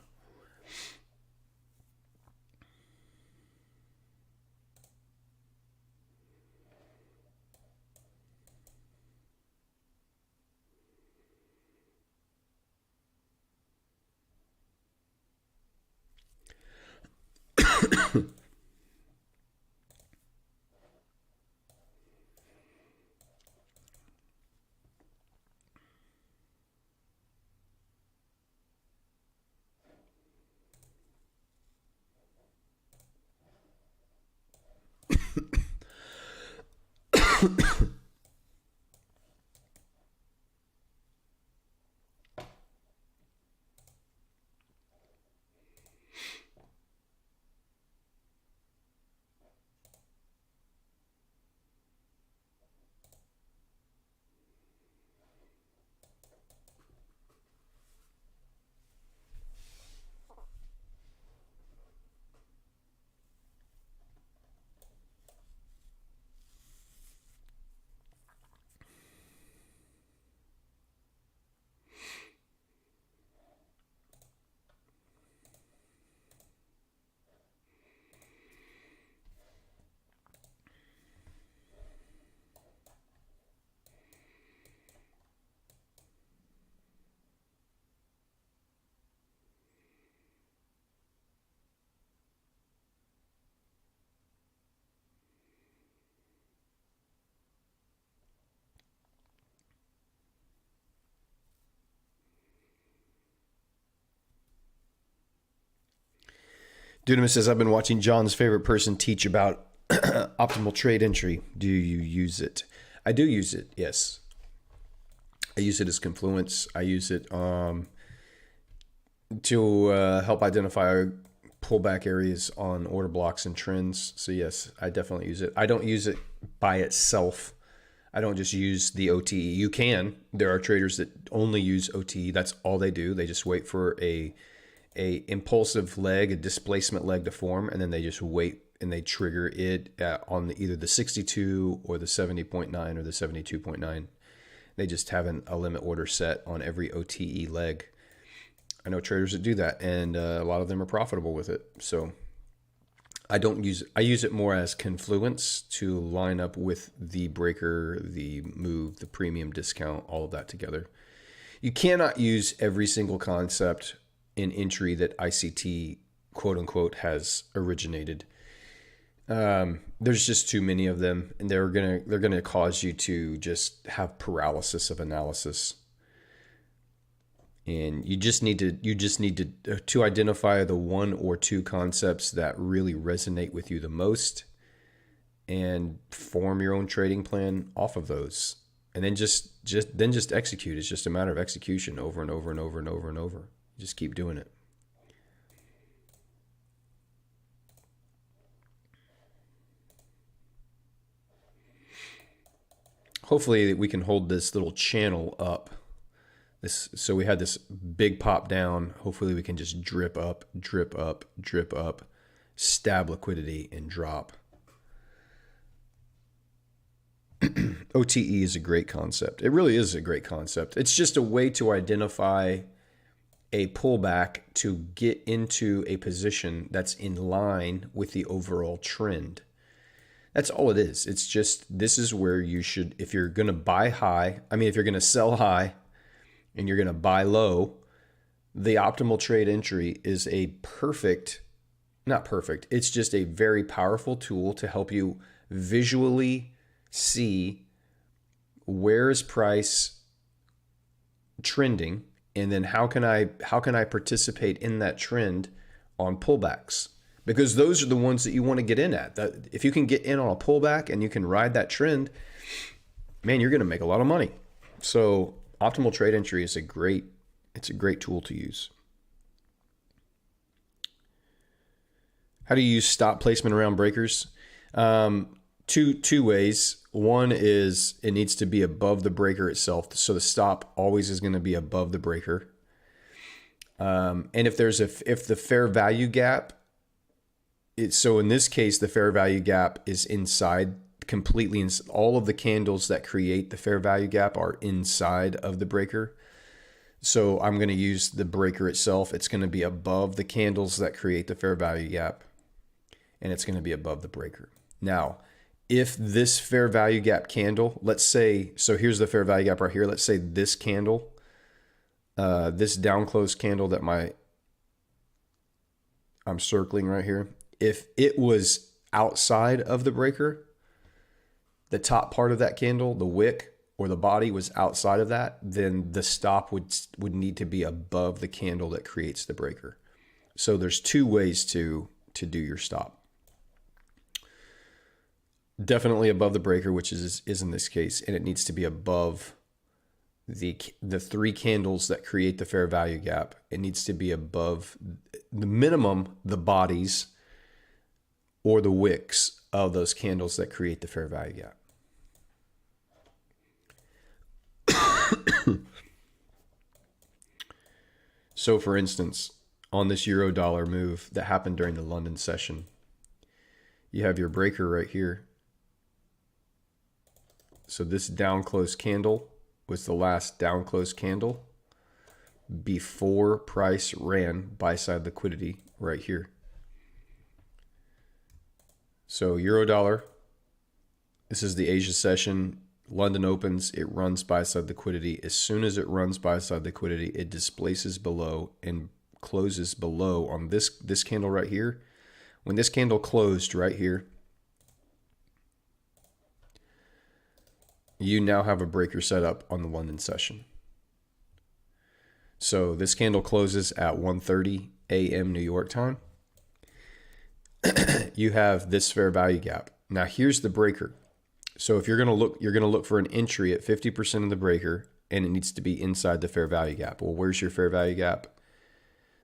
Dunamis says, I've been watching John's favorite person teach about optimal trade entry. Do you use it? I do use it, yes. I use it as Confluence. I use it to help identify pullback areas on order blocks and trends. So yes, I definitely use it. I don't use it by itself. I don't just use the OTE. You can. There are traders that only use OTE. That's all they do. They just wait for a impulsive leg, a displacement leg to form, and then they just wait and they trigger it on either the 62 or the 70.9 or the 72.9. They just have a limit order set on every OTE leg. I know traders that do that, and a lot of them are profitable with it. So I use it more as Confluence to line up with the breaker, the move, the premium discount, all of that together. You cannot use every single concept in entry that ICT quote unquote has originated. There's just too many of them, and they're gonna cause you to just have paralysis of analysis. And you just need to identify the one or two concepts that really resonate with you the most, and form your own trading plan off of those. And then just execute. It's just a matter of execution over and over and over and over and over. Just keep doing it. Hopefully we can hold this little channel up. So we had this big pop down. Hopefully we can just drip up, drip up, drip up, stab liquidity and drop. OTE is a great concept. It really is a great concept. It's just a way to identify a pullback to get into a position that's in line with the overall trend. That's all it is. It's just, this is where you should, if you're going to buy high, if you're going to sell high and you're going to buy low, the optimal trade entry is not perfect. It's just a very powerful tool to help you visually see where is price trending And then how can I participate in that trend on pullbacks? Because those are the ones that you want to get in at. If you can get in on a pullback and you can ride that trend, man, you're going to make a lot of money. So optimal trade entry is a great tool to use. How do you use stop placement around breakers? Two ways. One is it needs to be above the breaker itself. So the stop always is going to be above the breaker. And if the fair value gap, so in this case, the fair value gap is inside completely. All of the candles that create the fair value gap are inside of the breaker. So I'm going to use the breaker itself. It's going to be above the candles that create the fair value gap, and it's going to be above the breaker. Now, if this fair value gap candle, let's say, so here's the fair value gap right here. Let's say this candle, this down close candle that I'm circling right here, if it was outside of the breaker, the top part of that candle, the wick or the body was outside of that, then the stop would need to be above the candle that creates the breaker. So there's two ways to do your stop. Definitely above the breaker, which is in this case, and it needs to be above the three candles that create the fair value gap. It needs to be above the minimum, the bodies or the wicks of those candles that create the fair value gap. So for instance, on this euro dollar move that happened during the London session, you have your breaker right here. So this down close candle was the last down close candle before price ran buy side liquidity right here. So euro dollar, this is the Asia session. London opens, it runs buy side liquidity. As soon as it runs buy side liquidity, it displaces below and closes below on this candle right here. When this candle closed right here, you now have a breaker set up on the London session. So this candle closes at 1:30 a.m. New York time. You have this fair value gap. Now here's the breaker. So if you're going to look for an entry at 50% of the breaker, and it needs to be inside the fair value gap. Well, where's your fair value gap?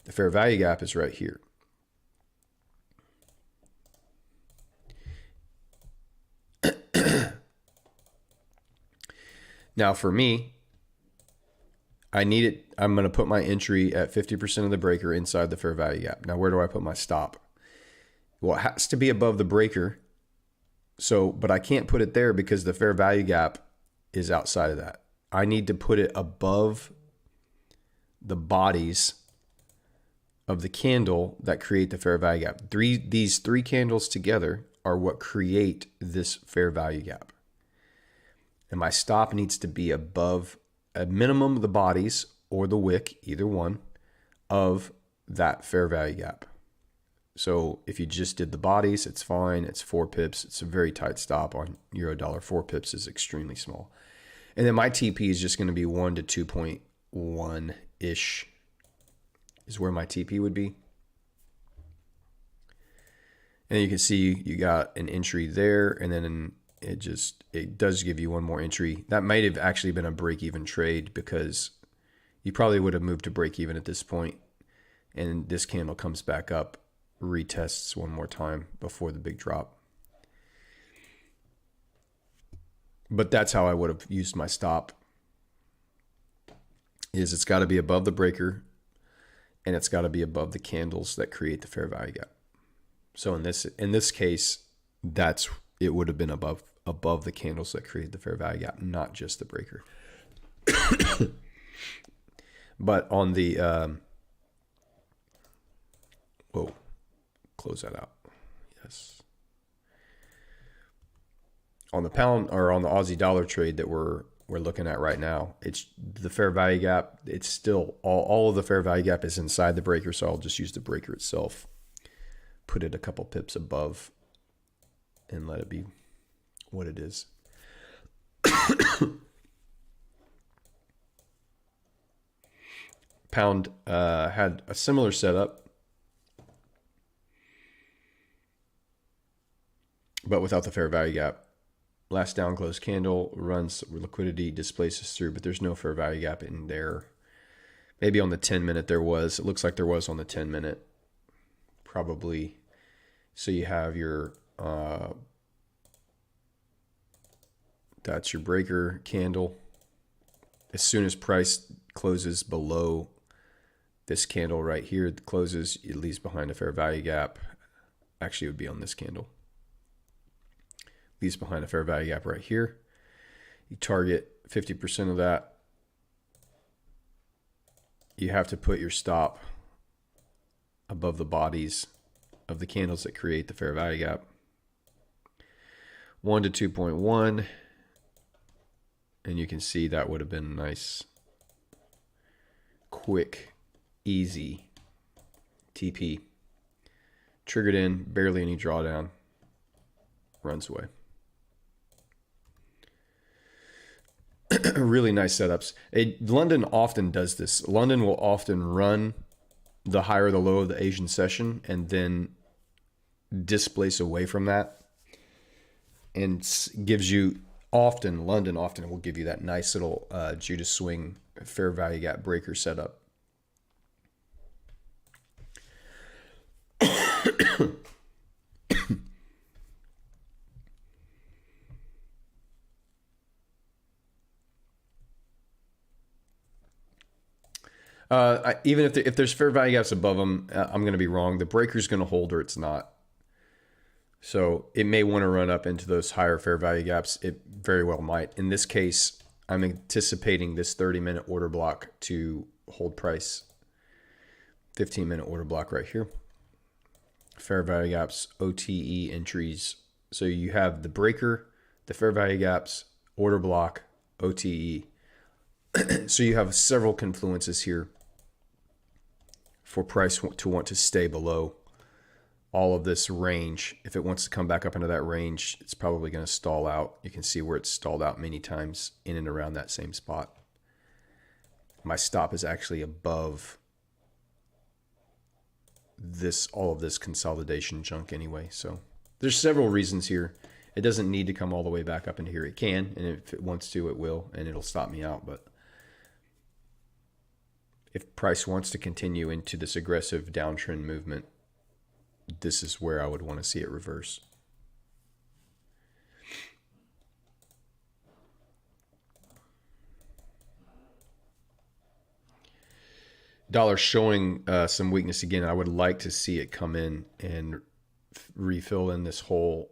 The fair value gap is right here. Now for me, I'm going to put my entry at 50% of the breaker inside the fair value gap. Now where do I put my stop? Well, it has to be above the breaker. So, but I can't put it there because the fair value gap is outside of that. I need to put it above the bodies of the candle that create the fair value gap. These three candles together are what create this fair value gap. And my stop needs to be above a minimum the bodies or the wick, either one, of that fair value gap. So if you just did the bodies, it's fine. It's 4 pips. It's a very tight stop on euro dollar. 4 pips is extremely small. And then my TP is just going to be 1 to 2.1-ish is where my TP would be. And you can see you got an entry there, and then it does give you one more entry. That might have actually been a break-even trade because you probably would have moved to break-even at this point, and this candle comes back up, retests one more time before the big drop. But that's how I would have used my stop. It's got to be above the breaker, and it's got to be above the candles that create the fair value gap. So in this case, it would have been above the candles that create the fair value gap, not just the breaker. But on the close that out. Yes. On the pound or on the Aussie dollar trade that we're looking at right now, it's the fair value gap. It's still all of the fair value gap is inside the breaker, so I'll just use the breaker itself, put it a couple pips above, and let it be what it is. Pound had a similar setup, but without the fair value gap. Last down close candle runs liquidity, displaces through, but there's no fair value gap in there. Maybe on the 10-minute there was. It looks like there was on the 10-minute. Probably. So you have your, that's your breaker candle. As soon as price closes below this candle right here, it closes, it leaves behind a fair value gap. Actually, it would be on this candle. Leaves behind a fair value gap right here. You target 50% of that. You have to put your stop above the bodies of the candles that create the fair value gap. 1 to 2.1. And you can see that would have been a nice, quick, easy TP. Triggered in, barely any drawdown. Runs away. Really nice setups. London often does this. London will often run the high or the low of the Asian session and then displace away from that, and gives you London often will give you that nice little Judas swing fair value gap breaker setup. Even if there's fair value gaps above them, I'm going to be wrong. The breaker's going to hold or it's not. So it may want to run up into those higher fair value gaps. It very well might. In this case, I'm anticipating this 30-minute order block to hold price. 15-minute order block right here. Fair value gaps, OTE entries. So you have the breaker, the fair value gaps, order block, OTE. So you have several confluences here for price to want to stay below all of this range. If it wants to come back up into that range, it's probably going to stall out. You can see where it's stalled out many times in and around that same spot. My stop is actually above all of this consolidation junk anyway. So there's several reasons here. It doesn't need to come all the way back up into here. It can, and if it wants to, it will, and it'll stop me out. But if price wants to continue into this aggressive downtrend movement, this is where I would want to see it reverse. Dollar showing some weakness again. I would like to see it come in and refill in this whole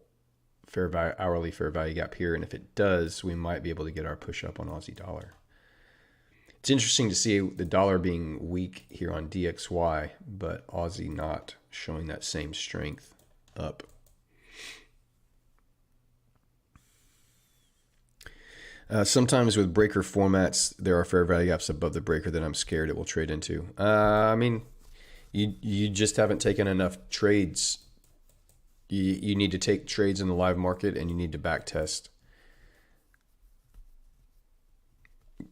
hourly fair value gap here. And if it does, we might be able to get our push up on Aussie dollar. It's interesting to see the dollar being weak here on DXY, but Aussie not showing that same strength up. Sometimes with breaker formats, there are fair value gaps above the breaker that I'm scared it will trade into. I mean, you just haven't taken enough trades. You need to take trades in the live market, and you need to back test.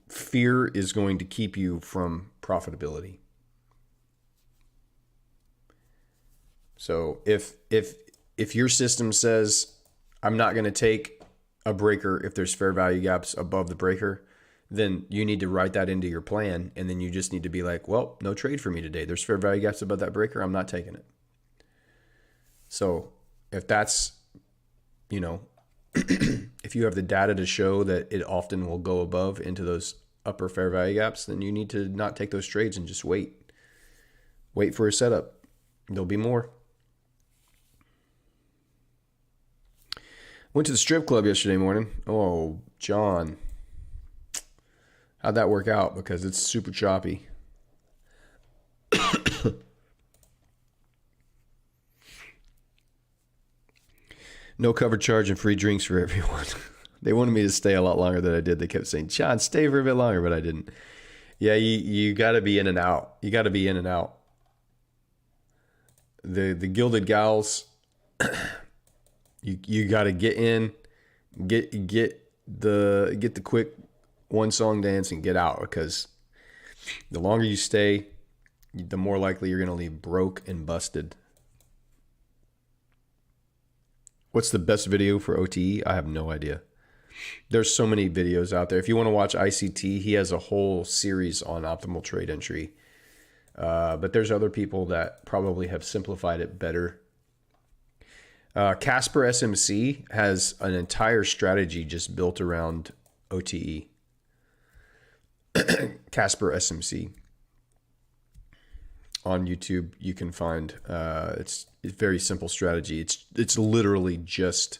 Fear is going to keep you from profitability. So if your system says I'm not going to take a breaker if there's fair value gaps above the breaker, then you need to write that into your plan, and then you just need to be like, well, no trade for me today. There's fair value gaps above that breaker. I'm not taking it. So if that's, if you have the data to show that it often will go above into those upper fair value gaps, then you need to not take those trades and just wait. Wait for a setup. There'll be more. Went to the strip club yesterday morning. Oh, John. How'd that work out? Because it's super choppy. No cover charge and free drinks for everyone. They wanted me to stay a lot longer than I did. They kept saying, John, stay for a bit longer, but I didn't. Yeah, you got to be in and out. You got to be in and out. The Gilded Gals, you got to get in, get the quick one song dance and get out, because The longer you stay, the more likely you're going to leave broke and busted. What's the best video for OTE? I have no idea. There's so many videos out there. If you want to watch ICT, he has a whole series on optimal trade entry. But there's other people that probably have simplified it better. Casper SMC has an entire strategy just built around OTE. Casper SMC. On YouTube, you can find it's a very simple strategy. It's literally just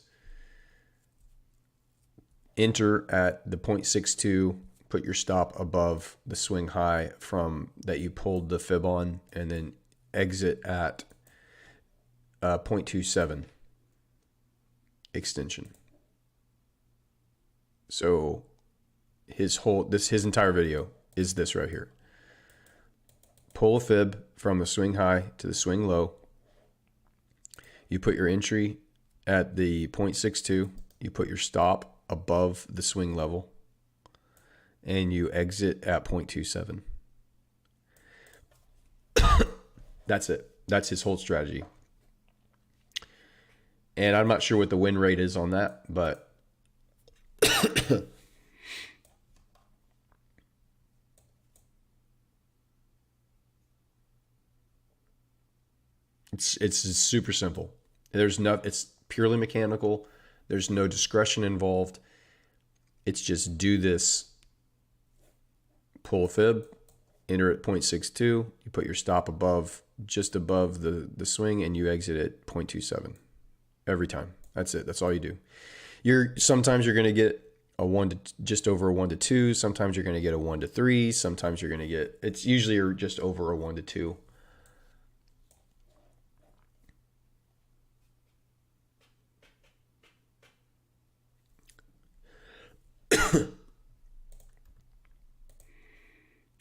enter at the 0.62, put your stop above the swing high from that you pulled the fib on, and then exit at 0.27 extension. So his entire video is this right here. Pull a fib from the swing high to the swing low. You put your entry at the 0.62. You put your stop above the swing level. And you exit at 0.27. That's it. That's his whole strategy. And I'm not sure what the win rate is on that, but it's super simple. It's purely mechanical. There's no discretion involved. It's just do this. Pull a fib, enter at 0.62. You put your stop just above the swing, and you exit at 0.27 every time. That's it. That's all you do. Sometimes you're going to get just over a 1 to 2. Sometimes you're going to get a 1 to 3. Sometimes you're going to get, it's usually just over a 1 to 2.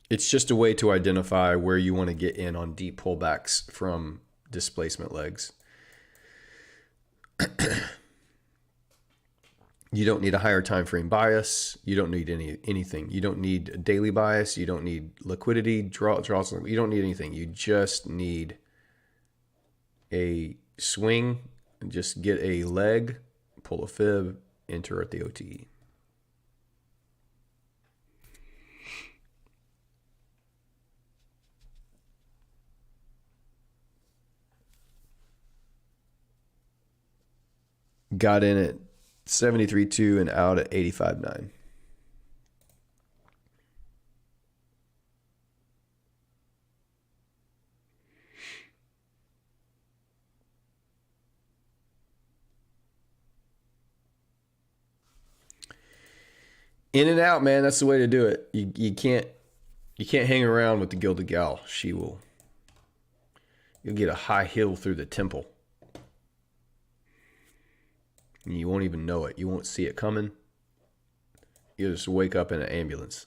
It's just a way to identify where you want to get in on deep pullbacks from displacement legs. You don't need a higher time frame bias. You don't need anything. You don't need a daily bias. You don't need liquidity draws. You don't need anything. You just need a swing. Just get a leg, pull a fib, enter at the OTE. Got in at 73.2 and out at 85.9. In and out, man. That's the way to do it. You can't hang around with the Gilded Gal. You'll get a high heel through the temple. And you won't even know it. You won't see it coming. You'll just wake up in an ambulance.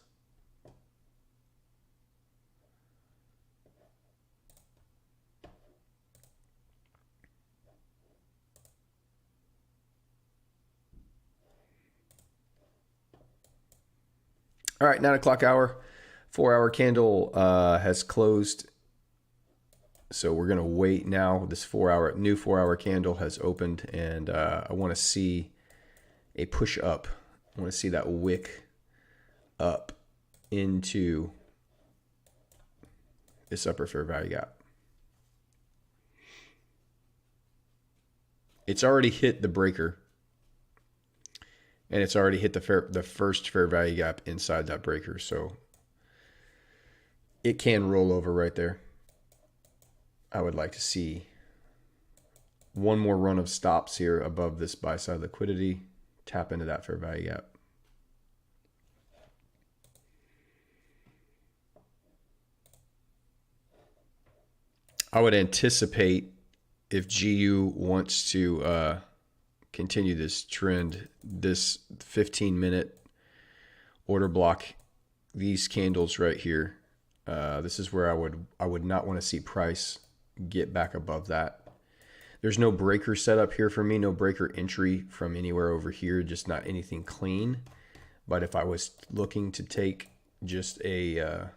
All right, 9 o'clock hour. 4-hour candle has closed. So we're going to wait now. This new 4-hour candle has opened, and I want to see a push up. I want to see that wick up into this upper fair value gap. It's already hit the breaker, and it's already hit the first fair value gap inside that breaker. So it can roll over right there. I would like to see one more run of stops here above this buy side liquidity, tap into that fair value gap. I would anticipate if GU wants to continue this trend, this 15-minute order block, these candles right here, this is where I would not want to see price get back above that. There's no breaker set up here for me, no breaker entry from anywhere over here, just not anything clean. But if I was looking to take just a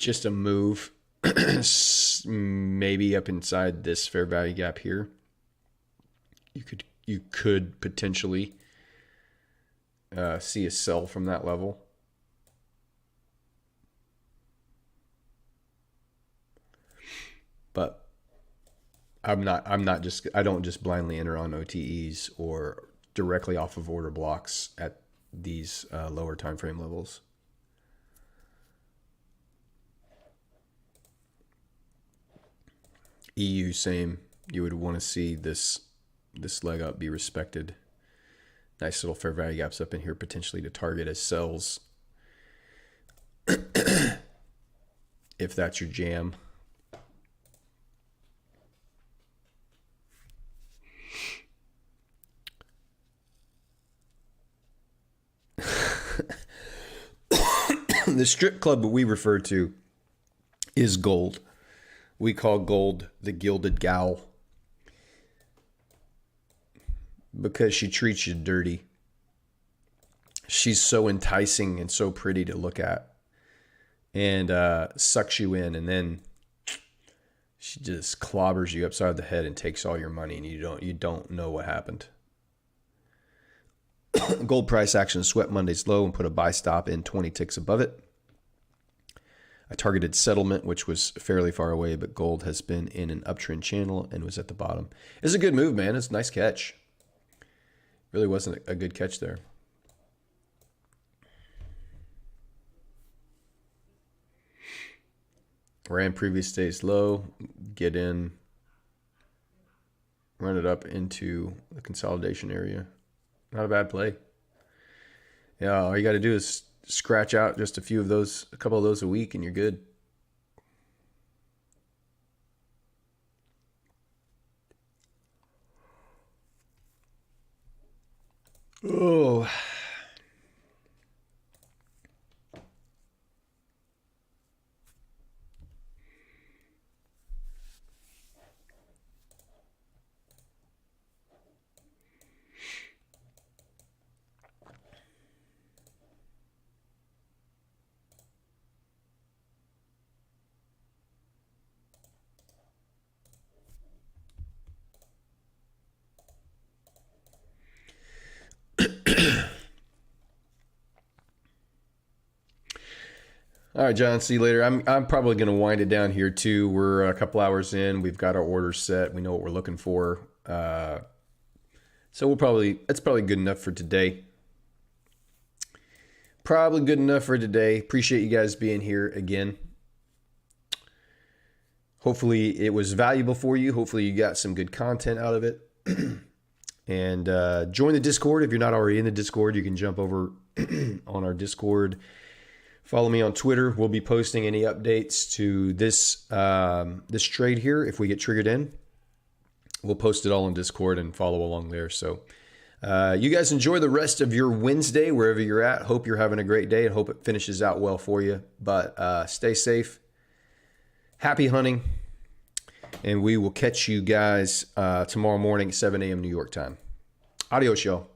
just a move, maybe up inside this fair value gap here. You could potentially see a sell from that level. But I don't just blindly enter on OTEs or directly off of order blocks at these lower time frame levels. EU, same. You would want to see this leg up be respected. Nice little fair value gaps up in here, potentially to target as sells. If that's your jam. The strip club that we refer to is gold. We call gold the gilded gal because she treats you dirty. She's so enticing and so pretty to look at, and sucks you in, and then she just clobbers you upside the head and takes all your money, and you don't know what happened. Gold price action swept Monday's low and put a buy stop in 20 ticks above it. I targeted settlement, which was fairly far away, but gold has been in an uptrend channel and was at the bottom. It's a good move, man. It's a nice catch. Really wasn't a good catch there. Ran previous day's low, get in, run it up into the consolidation area. Not a bad play. Yeah, all you got to do is scratch out just a couple of those a week, and you're good. Oh. All right, John, see you later. I'm probably going to wind it down here too. We're a couple hours in. We've got our orders set. We know what we're looking for. So that's probably good enough for today. Probably good enough for today. Appreciate you guys being here again. Hopefully it was valuable for you. Hopefully you got some good content out of it. And join the Discord. If you're not already in the Discord, you can jump over on our Discord. Follow me on Twitter. We'll be posting any updates to this this trade here. If we get triggered in, we'll post it all on Discord and follow along there. So you guys enjoy the rest of your Wednesday, wherever you're at. Hope you're having a great day and hope it finishes out well for you. But stay safe. Happy hunting. And we will catch you guys tomorrow morning, 7 a.m. New York time. Adios, y'all.